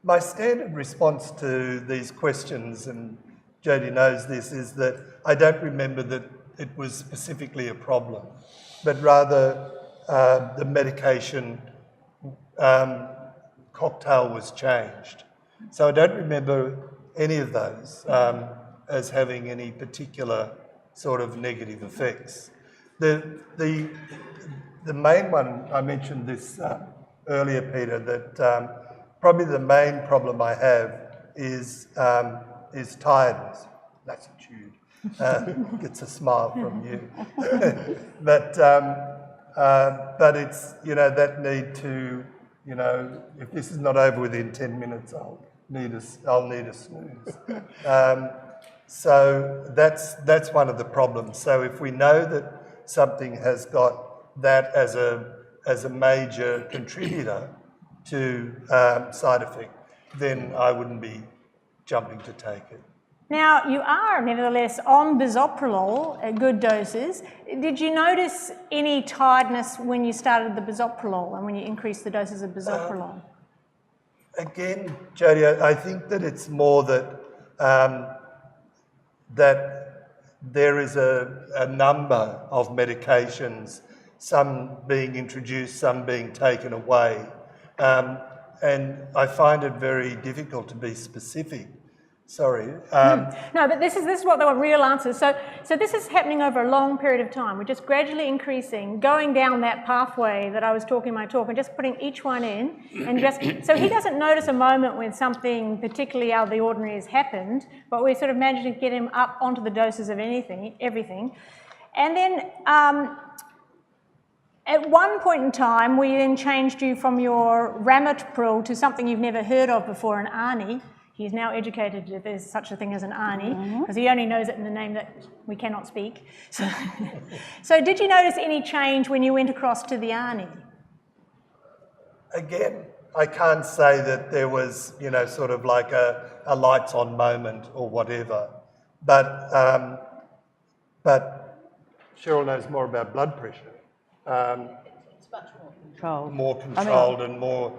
My standard response to these questions, and Jodie knows this, is that I don't remember that it was specifically a problem, but rather the medication cocktail was changed. So I don't remember any of those as having any particular sort of negative effects. The main one, I mentioned this earlier, Peter, that probably the main problem I have is tiredness. That's huge. Gets a smile from you. but it's, that need to, if this is not over within 10 minutes, I'll need a snooze. So that's one of the problems. So if we know that something has got that as a major contributor to side effect, then I wouldn't be jumping to take it. Now, you are nevertheless on bisoprolol at good doses. Did you notice any tiredness when you started the bisoprolol and when you increased the doses of bisoprolol? Again, Jodie, I think that it's more that that there is a number of medications, some being introduced, some being taken away, and I find it very difficult to be specific. Sorry. No, but this is what they want, real answers. So this is happening over a long period of time. We're just gradually increasing, going down that pathway that I was talking in my talk, and just putting each one in, and just so he doesn't notice a moment when something particularly out of the ordinary has happened, but we're sort of managing to get him up onto the doses of everything, and then. At one point in time, we then changed you from your Ramipril to something you've never heard of before, an ARNI. He's now educated that there's such a thing as an ARNI, because he only knows it in the name that we cannot speak. So did you notice any change when you went across to the ARNI? Again, I can't say that there was, sort of like a lights on moment or whatever, but Cheryl knows more about blood pressure. It's much more controlled. More controlled and more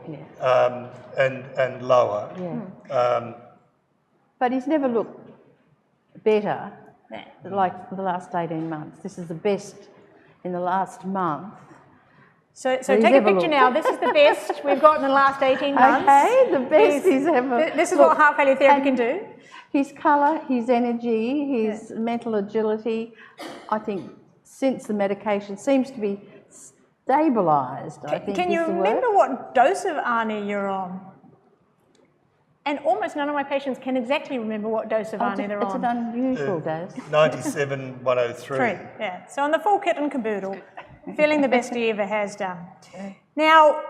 and lower. Yeah. But he's never looked better like the last 18 months. This is the best in the last month. So take a picture now. This is the best we've got in the last 18 months. Okay, the best he's ever... This is what heart failure therapy can do. His colour, his energy, his mental agility, I think since the medication seems to be stabilised, I think. Can you remember what dose of ARNI you're on? And almost none of my patients can exactly remember what dose of ARNI they're on. It's an unusual dose. 97,103. Yeah, so on the full kit and caboodle, feeling the best he ever has done. Now,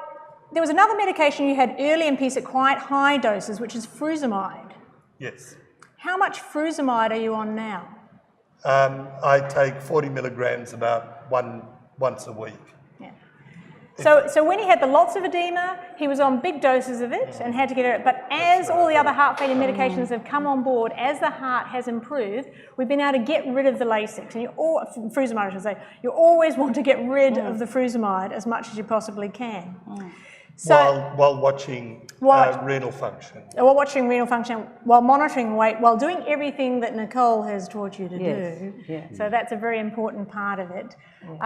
there was another medication you had early in peace at quite high doses, which is frusemide. Yes. How much frusemide are you on now? I take 40 milligrams about once a week. Yeah. So when he had the lots of edema, he was on big doses of it and had to get it. But as all the other heart failure medications have come on board, as the heart has improved, we've been able to get rid of the Lasix. And frusemide, I should say. You always want to get rid of the frusemide as much as you possibly can. So, while watching renal function. While watching renal function, while monitoring weight, while doing everything that Nicole has taught you to do. Yes. So that's a very important part of it. Yes.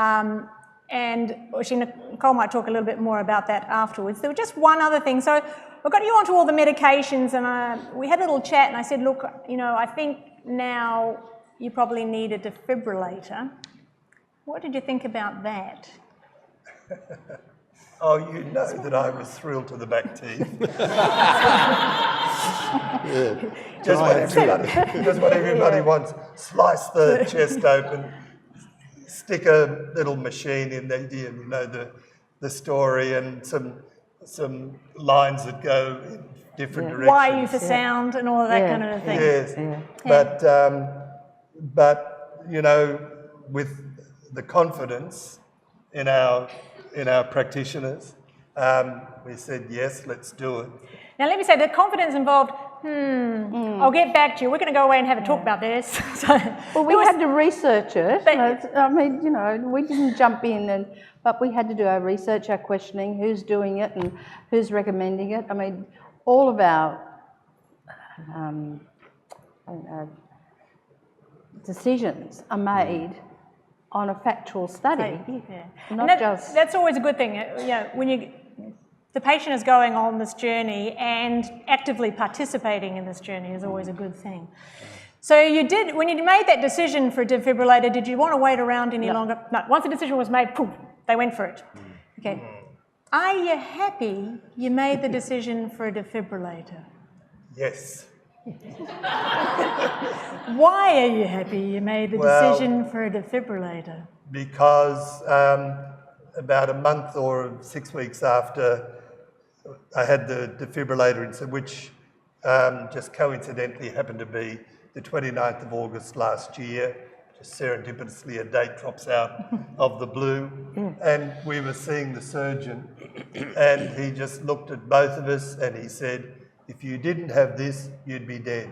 And Nicole might talk a little bit more about that afterwards. There was just one other thing. So I got you onto all the medications, and we had a little chat, and I said, look, I think now you probably need a defibrillator. What did you think about that? Oh, you know that I was thrilled to the back teeth. Just what everybody wants. Slice the chest open, stick a little machine in there, the story, and some lines that go in different directions. Wire you for sound and all of that kind of thing. Yes, but with the confidence in our practitioners, we said, yes, let's do it. Now, let me say, the confidence involved, I'll get back to you. We're going to go away and have a talk about this. Well, we had to research it. We didn't jump in, but we had to do our research, our questioning, who's doing it and who's recommending it. I mean, all of our decisions are made on a factual study, That's always a good thing. When the patient is going on this journey and actively participating in this journey is always a good thing. So when you made that decision for a defibrillator, did you want to wait around any longer? No. Once the decision was made, poof, they went for it. Okay. Are you happy you made the decision for a defibrillator? Yes. Why are you happy you made the decision for a defibrillator? Because about a month or 6 weeks after I had the defibrillator in, which just coincidentally happened to be the 29th of August last year, just serendipitously a date drops out of the blue, and we were seeing the surgeon, and he just looked at both of us and he said, if you didn't have this, you'd be dead.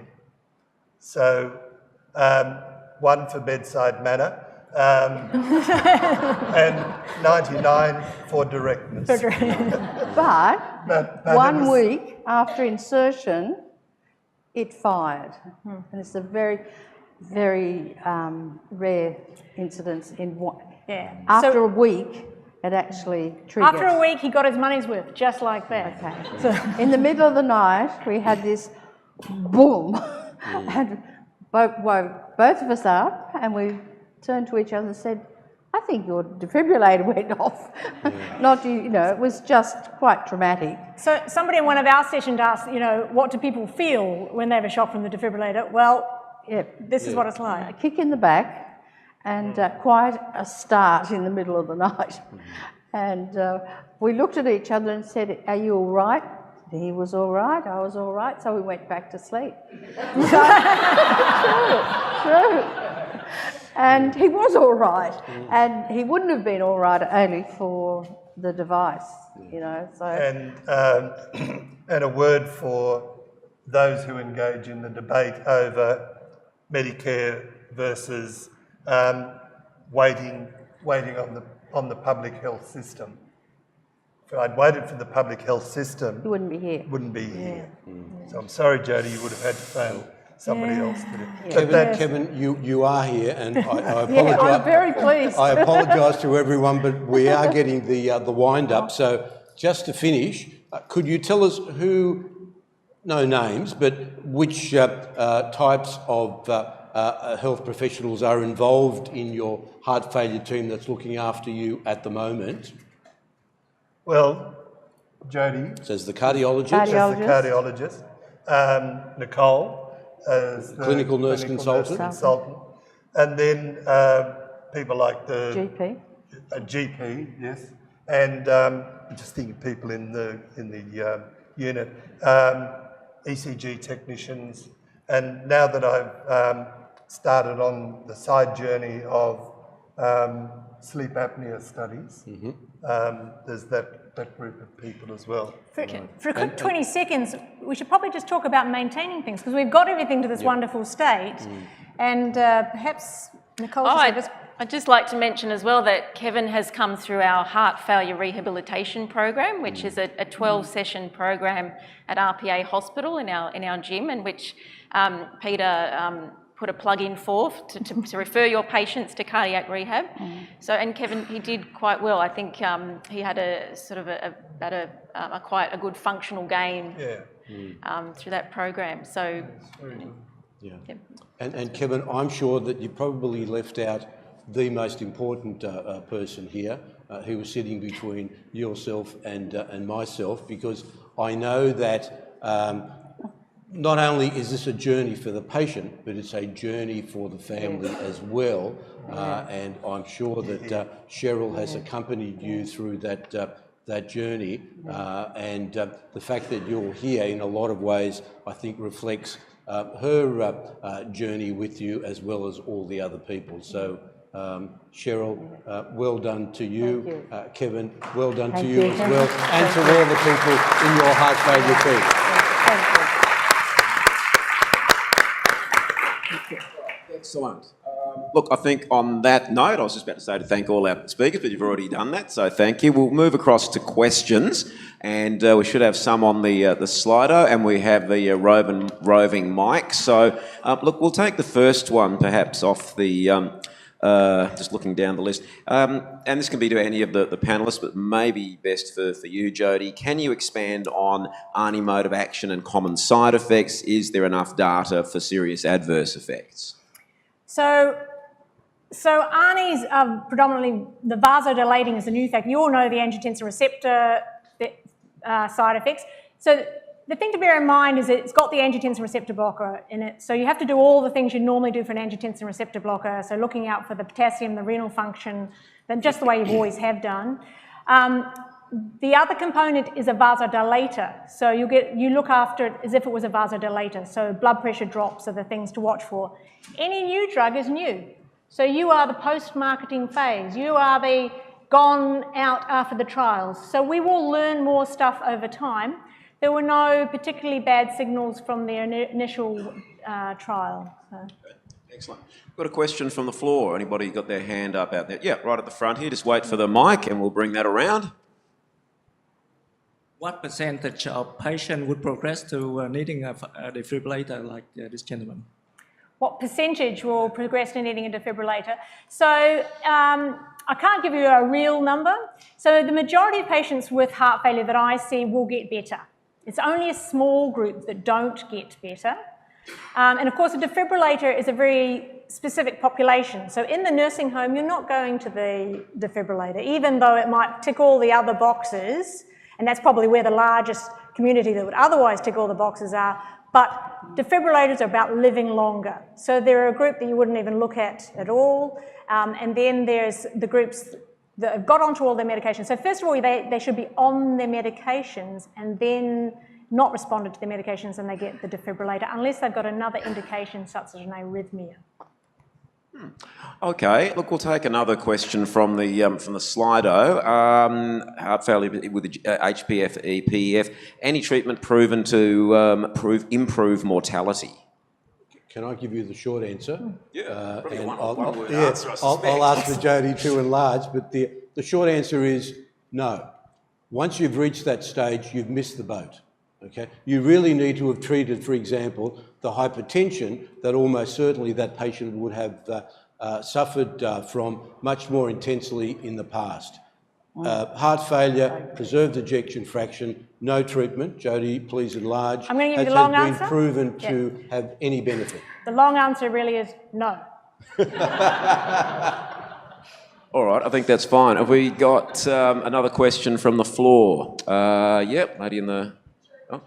So, one for bedside manner, and 99 for directness. But 1 week after insertion, it fired. And it's a very, very rare incidence in one. Yeah. After a week, it actually triggered. After a week, he got his money's worth, just like that. Okay. So in the middle of the night, we had this boom, and woke both of us up, and we turned to each other and said, I think your defibrillator went off. Not, you know, it was just quite traumatic. So somebody in one of our sessions asked, you know, what do people feel when they have a shock from the defibrillator? Well, this is what it's like. A kick in the back and quite a start in the middle of the night. And we looked at each other and said, are you all right? He was all right, I was all right, so we went back to sleep. True. And he was all right, and he wouldn't have been all right only for the device, you know. So. And a word for those who engage in the debate over Medicare versus waiting on the public health system. If I'd waited for the public health system, he wouldn't be here. So I'm sorry, Jodie, you would have had to phone somebody else to do it. Kevin, you are here, and I apologise. I'm very pleased. I apologise to everyone, but we are getting the wind up. So just to finish, could you tell us who, no names, but which types of health professionals are involved in your heart failure team that's looking after you at the moment? Well, Jodie. So there's the cardiologist. Nicole as the clinical nurse consultant. And then people like the GP. GP, yes. And I'm just thinking people in the unit, ECG technicians. And now that I've started on the side journey of sleep apnea studies, there's that group of people as well. For a quick 20 seconds, we should probably just talk about maintaining things, because we've got everything to this wonderful state, and perhaps Nicole... I'd just like to mention as well that Kevin has come through our heart failure rehabilitation program, which is a 12-session program at RPA Hospital in our gym, and which Peter put a plug in for to refer your patients to cardiac rehab. So, and Kevin, he did quite well. I think he had a sort of quite a good functional gain through that program. So, And Kevin, I'm sure that you probably left out the most important person here, who was sitting between yourself and myself, because I know that not only is this a journey for the patient, but it's a journey for the family as well. And I'm sure that Cheryl has accompanied you through that journey. And the fact that you're here in a lot of ways, I think, reflects her journey with you as well as all the other people. So Cheryl, well done to you. Kevin, well done to you as well. And to all the people in your heart failure team. Excellent. Look, I think on that note, I was just about to say to thank all our speakers, but you've already done that, so thank you. We'll move across to questions, and we should have some on the Slido, and we have the roving mic. So, look, we'll take the first one perhaps off the, just looking down the list. And this can be to any of the panellists, but maybe best for you, Jodie. Can you expand on ARNI mode of action and common side effects? Is there enough data for serious adverse effects? So ARNIs are predominantly, the vasodilating is the new factor. You all know the angiotensin receptor side effects. So the thing to bear in mind is it's got the angiotensin receptor blocker in it. So you have to do all the things you normally do for an angiotensin receptor blocker. So looking out for the potassium, the renal function, just the way you always have done. The other component is a vasodilator. So you look after it as if it was a vasodilator. So blood pressure drops are the things to watch for. Any new drug is new. So you are the post-marketing phase. You are the gone out after the trials. So we will learn more stuff over time. There were no particularly bad signals from the initial trial. So. Excellent. Got a question from the floor. Anybody got their hand up out there? Yeah, right at the front here. Just wait for the mic and we'll bring that around. What percentage of patients would progress to needing a defibrillator like this gentleman? What percentage will progress to needing a defibrillator? So I can't give you a real number. So the majority of patients with heart failure that I see will get better. It's only a small group that don't get better. And of course, a defibrillator is a very specific population. So in the nursing home, you're not going to the defibrillator, even though it might tick all the other boxes, and that's probably where the largest community that would otherwise tick all the boxes are. But defibrillators are about living longer. So they're a group that you wouldn't even look at all. And then there's the groups that have got onto all their medications. So first of all, they should be on their medications and then not responded to their medications and they get the defibrillator, unless they've got another indication such as an arrhythmia. Okay, look, we'll take another question from the Slido. Heart failure with the HPF, EPF. Any treatment proven to improve mortality? Can I give you the short answer? Yeah, and I'll ask for Jody to enlarge, but the short answer is no. Once you've reached that stage, you've missed the boat. Okay, you really need to have treated, for example, the hypertension that almost certainly that patient would have suffered from much more intensely in the past. Heart failure, preserved ejection fraction, no treatment. Jody, please enlarge. I'm going to give you the long answer. Has been proven to have any benefit? The long answer really is no. All right, I think that's fine. Have we got another question from the floor? Yep, lady in the... Oh.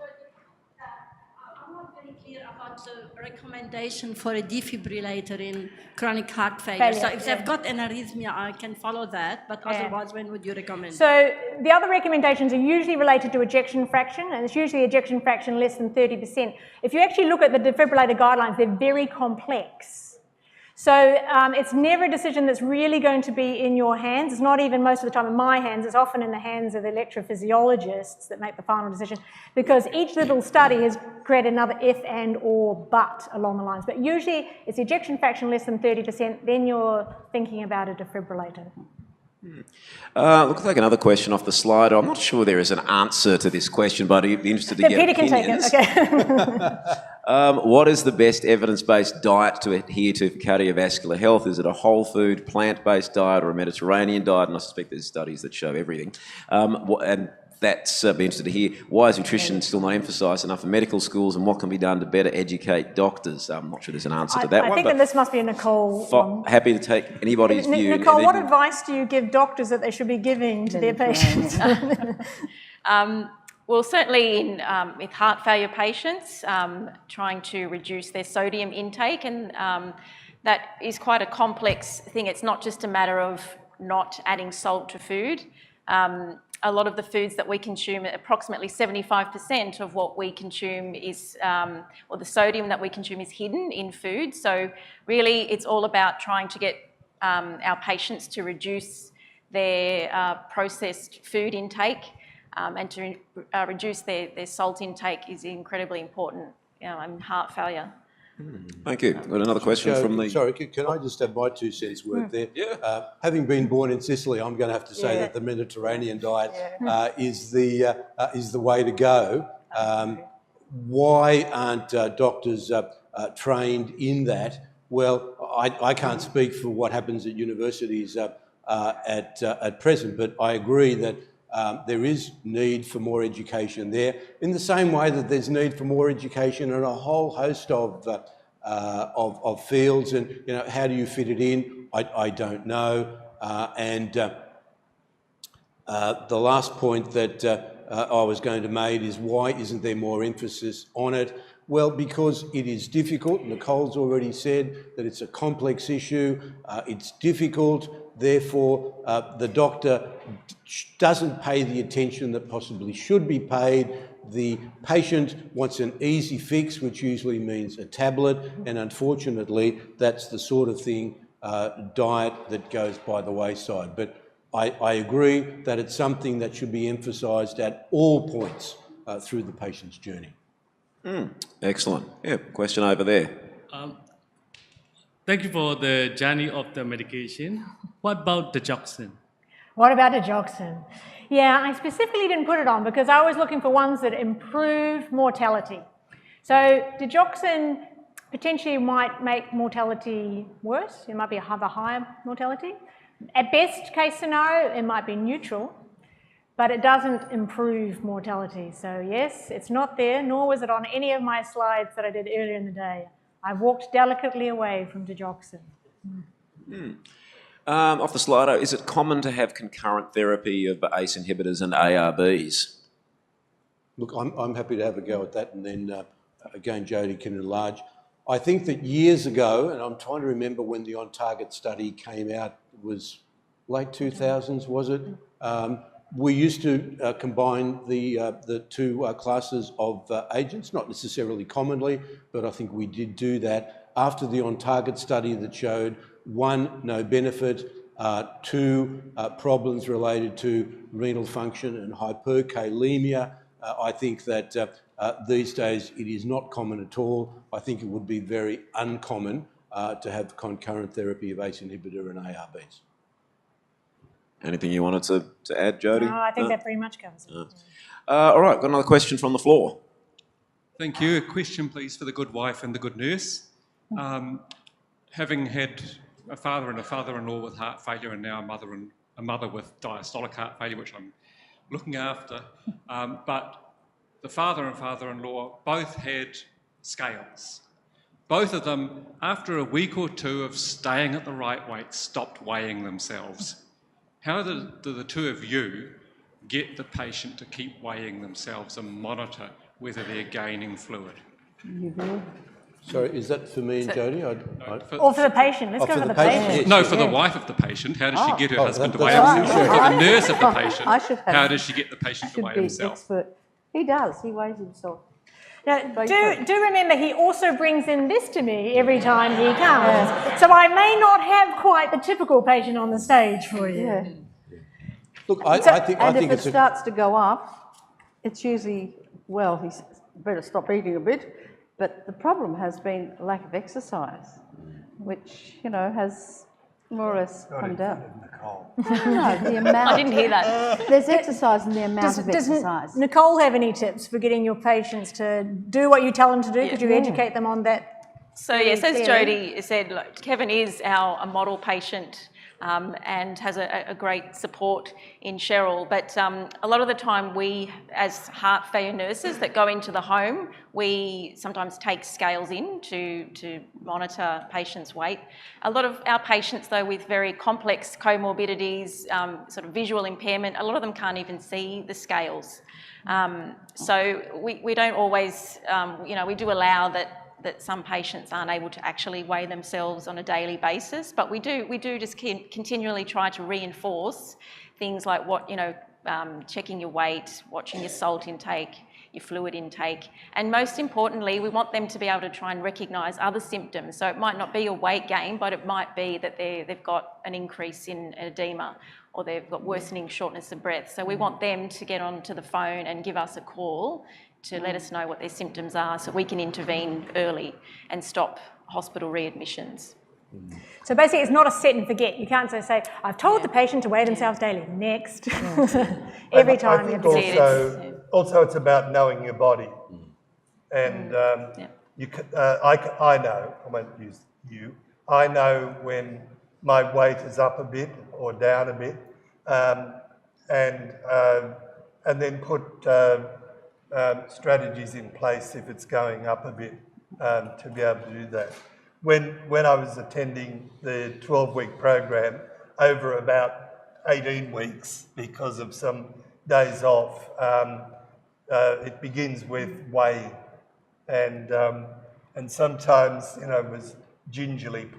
I'm not very clear about the recommendation for a defibrillator in chronic heart failure. So if they've got an arrhythmia, I can follow that, but otherwise, when would you recommend? So the other recommendations are usually related to ejection fraction, and it's usually ejection fraction less than 30%. If you actually look at the defibrillator guidelines, they're very complex. So it's never a decision that's really going to be in your hands. It's not even most of the time in my hands. It's often in the hands of electrophysiologists that make the final decision, because each little study has created another if, and, or, but along the lines. But usually it's ejection fraction less than 30%, then you're thinking about a defibrillator. Looks like another question off the slide. I'm not sure there is an answer to this question, but I'd be interested to get Peter opinions. can take it, okay. What is the best evidence-based diet to adhere to for cardiovascular health? Is it a whole food, plant-based diet or a Mediterranean diet? And I suspect there's studies that show everything. And that's be interested to hear. Why is nutrition still not emphasised enough in medical schools, and what can be done to better educate doctors? I'm not sure there's an answer to that one. I think that this must be a Nicole one. Happy to take anybody's view. Nicole, what advice do you give doctors that they should be giving to their patients? Well, certainly with heart failure patients, trying to reduce their sodium intake, and that is quite a complex thing. It's not just a matter of not adding salt to food. A lot of the foods that we consume, approximately 75% of what we consume is, or the sodium that we consume is hidden in food. So really it's all about trying to get our patients to reduce their processed food intake, and to reduce their salt intake is incredibly important in heart failure. Thank you. Got another question from the... Sorry, can I just have my 2 cents worth there? Yeah. Having been born in Sicily, I'm going to have to say that the Mediterranean diet is the way to go. Why aren't doctors trained in that? Well, I can't speak for what happens at universities at present, but I agree that there is need for more education there, in the same way that there's need for more education in a whole host of fields. And how do you fit it in? I don't know. The last point that I was going to make is, why isn't there more emphasis on it? Well, because it is difficult. Nicole's already said that it's a complex issue. It's difficult. Therefore, the doctor doesn't pay the attention that possibly should be paid. The patient wants an easy fix, which usually means a tablet, and unfortunately, that's the sort of thing, diet, that goes by the wayside. But I agree that it's something that should be emphasised at all points through the patient's journey. Excellent. Yeah, question over there. Thank you for the journey of the medication. What about digoxin? What about digoxin? Yeah, I specifically didn't put it on because I was looking for ones that improve mortality. So digoxin potentially might make mortality worse. It might have a higher mortality. At best case scenario, it might be neutral. but it doesn't improve mortality. So yes, it's not there, nor was it on any of my slides that I did earlier in the day. I walked delicately away from digoxin. Off the Slido, is it common to have concurrent therapy of ACE inhibitors and ARBs? Look, I'm happy to have a go at that, and then again, Jody can enlarge. I think that years ago, and I'm trying to remember when the on-target study came out, it was late 2000s, was it? We used to combine the two classes of agents, not necessarily commonly, but I think we did do that after the on-target study that showed 1, no benefit, 2, problems related to renal function and hyperkalemia. I think that these days it is not common at all. I think it would be very uncommon to have concurrent therapy of ACE inhibitor and ARBs. Anything you wanted to add, Jody? No, I think that pretty much covers it. All right, got another question from the floor. Thank you. A question, please, for the good wife and the good nurse. Having had a father and a father-in-law with heart failure and now a mother with diastolic heart failure, which I'm looking after, but the father and father-in-law both had scales. Both of them, after a week or two of staying at the right weight, stopped weighing themselves. How do the two of you get the patient to keep weighing themselves and monitor whether they're gaining fluid? You do. Sorry, is that for me and Jody? Or for the patient. Let's go for the patient. Yes. No, for the wife of the patient, how does she get her husband to weigh himself? For the nurse of the patient, how does she get the patient to weigh himself? Expert. He does. He weighs himself. Now, do remember, he also brings in this to me every time he comes. So I may not have quite the typical patient on the stage for you. Yeah. Look, I think if it's it starts to go up, it's usually, well, he's better stop eating a bit. But the problem has been lack of exercise, which, you know, has more or less come down. No, the amount. I didn't hear that. There's exercise and the amount of Does exercise. Nicole have any tips for getting your patients to do what you tell them to do? Could you educate them on that? So yes, as Jody said, look, Kevin is a model patient and has a great support in Cheryl. But a lot of the time we, as heart failure nurses that go into the home, we sometimes take scales in to monitor patients' weight. A lot of our patients, though, with very complex comorbidities, sort of visual impairment, a lot of them can't even see the scales. So we don't always, we do allow that some patients aren't able to actually weigh themselves on a daily basis, but we do just continually try to reinforce things like checking your weight, watching your salt intake, your fluid intake, and most importantly, we want them to be able to try and recognise other symptoms. So it might not be a weight gain, but it might be that they've got an increase in edema, or they've got worsening shortness of breath. So we want them to get onto the phone and give us a call to let us know what their symptoms are so we can intervene early and stop hospital readmissions. So basically it's not a set and forget. You can't say, I've told the patient to weigh themselves daily. Next. Every time. I think also it's about knowing your body. And I know, I won't use you, I know when my weight is up a bit or down a bit, and then put strategies in place if it's going up a bit to be able to do that. When I was attending the 12-week program over about 18 weeks because of some days off, it begins with weighing, and sometimes it was gingerly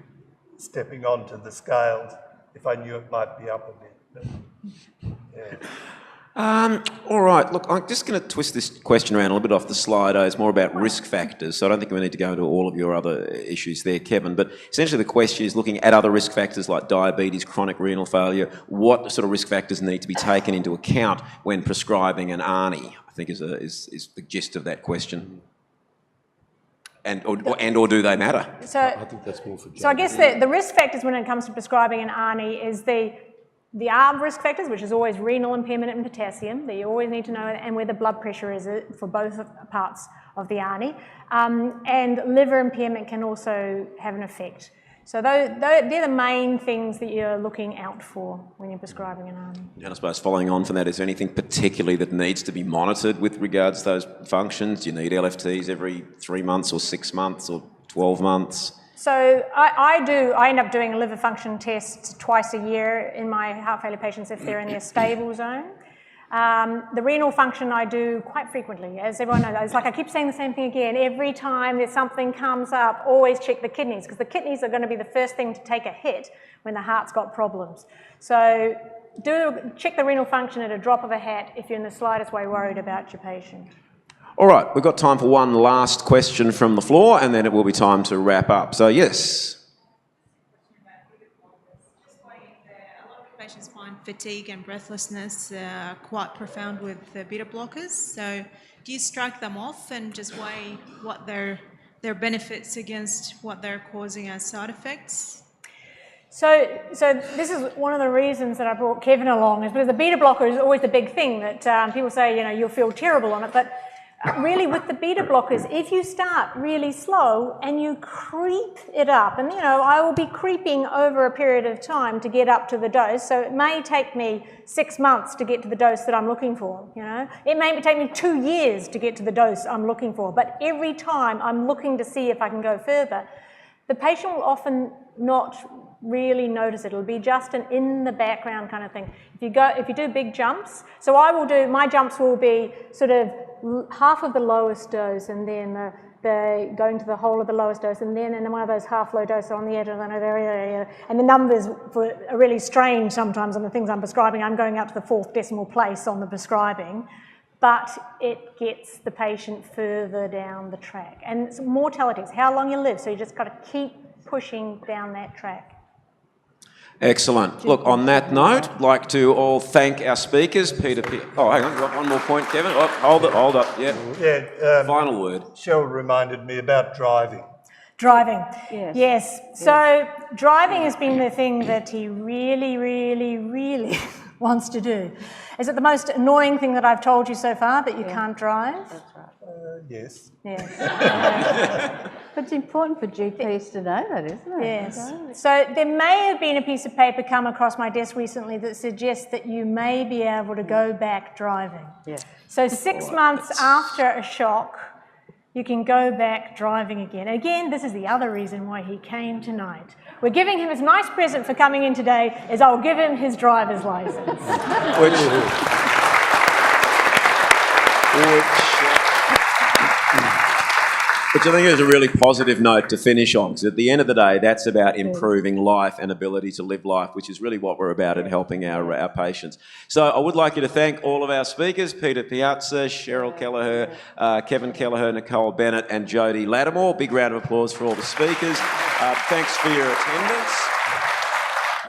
stepping onto the scales if I knew it might be up a bit. But, yeah. All right, look, I'm just going to twist this question around a little bit off the slide. It's more about risk factors, so I don't think we need to go into all of your other issues there, Kevin, but essentially the question is looking at other risk factors like diabetes, chronic renal failure. What sort of risk factors need to be taken into account when prescribing an ARNI, I think is the gist of that question. Or do they matter? So, I think that's more for Jane. So I guess the risk factors when it comes to prescribing an ARNI is the ARB risk factors, which is always renal impairment and potassium, that you always need to know, and where the blood pressure is for both parts of the ARNI. And liver impairment can also have an effect. So they're the main things that you're looking out for when you're prescribing an ARNI. And I suppose following on from that, is there anything particularly that needs to be monitored with regards to those functions? Do you need LFTs every 3 months or 6 months or 12 months? So I end up doing a liver function test twice a year in my heart failure patients if they're in their stable zone. The renal function I do quite frequently, as everyone knows. It's like I keep saying the same thing again. Every time there's something comes up, always check the kidneys, because the kidneys are going to be the first thing to take a hit when the heart's got problems. So check the renal function at a drop of a hat if you're in the slightest way worried about your patient. All right, we've got time for one last question from the floor, and then it will be time to wrap up. So, yes. Patients find fatigue and breathlessness quite profound with the beta blockers. So do you strike them off and just weigh what their benefits against what they're causing as side effects? So this is one of the reasons that I brought Kevin along, is because the beta blocker is always the big thing that people say, you know, you'll feel terrible on it, but really with the beta blockers, if you start really slow and you creep it up, and you know, I will be creeping over a period of time to get up to the dose, so it may take me 6 months to get to the dose that I'm looking for, you know. It may take me 2 years to get to the dose I'm looking for, but every time I'm looking to see if I can go further, the patient will often not really notice it. It'll be just an in the background kind of thing. If you do big jumps, so my jumps will be sort of half of the lowest dose, and then the going to the whole of the lowest dose, and then in one of those half low doses on the edge of another area. And the numbers are really strange sometimes on the things I'm prescribing. I'm going up to the 4th decimal place on the prescribing, but it gets the patient further down the track. And it's mortality, it's how long you live, so you just got to keep pushing down that track. Excellent. Look, on that note, I'd like to all thank our speakers. Peter oh, hang on, got one more point, Kevin. Oh, hold up, yeah. Yeah. Final word. Cheryl reminded me about driving. Driving, yes. So driving has been the thing that he really, really, really wants to do. Is it the most annoying thing that I've told you so far, that you can't drive? That's right. Yes. Yes. But it's important for GPs to know that, isn't it? Yes. So there may have been a piece of paper come across my desk recently that suggests that you may be able to go back driving. Yeah. So 6 months after a shock, you can go back driving again. Again, this is the other reason why he came tonight. We're giving him his nice present for coming in today, is I'll give him his driver's license. Which I think is a really positive note to finish on, because at the end of the day, that's about improving life and ability to live life, which is really what we're about in helping our patients. So I would like you to thank all of our speakers, Peter Piazza, Cheryl Kelleher, Kevin Kelleher, Nicole Bennett and Jodie Lattimore. Big round of applause for all the speakers. Thanks for your attendance.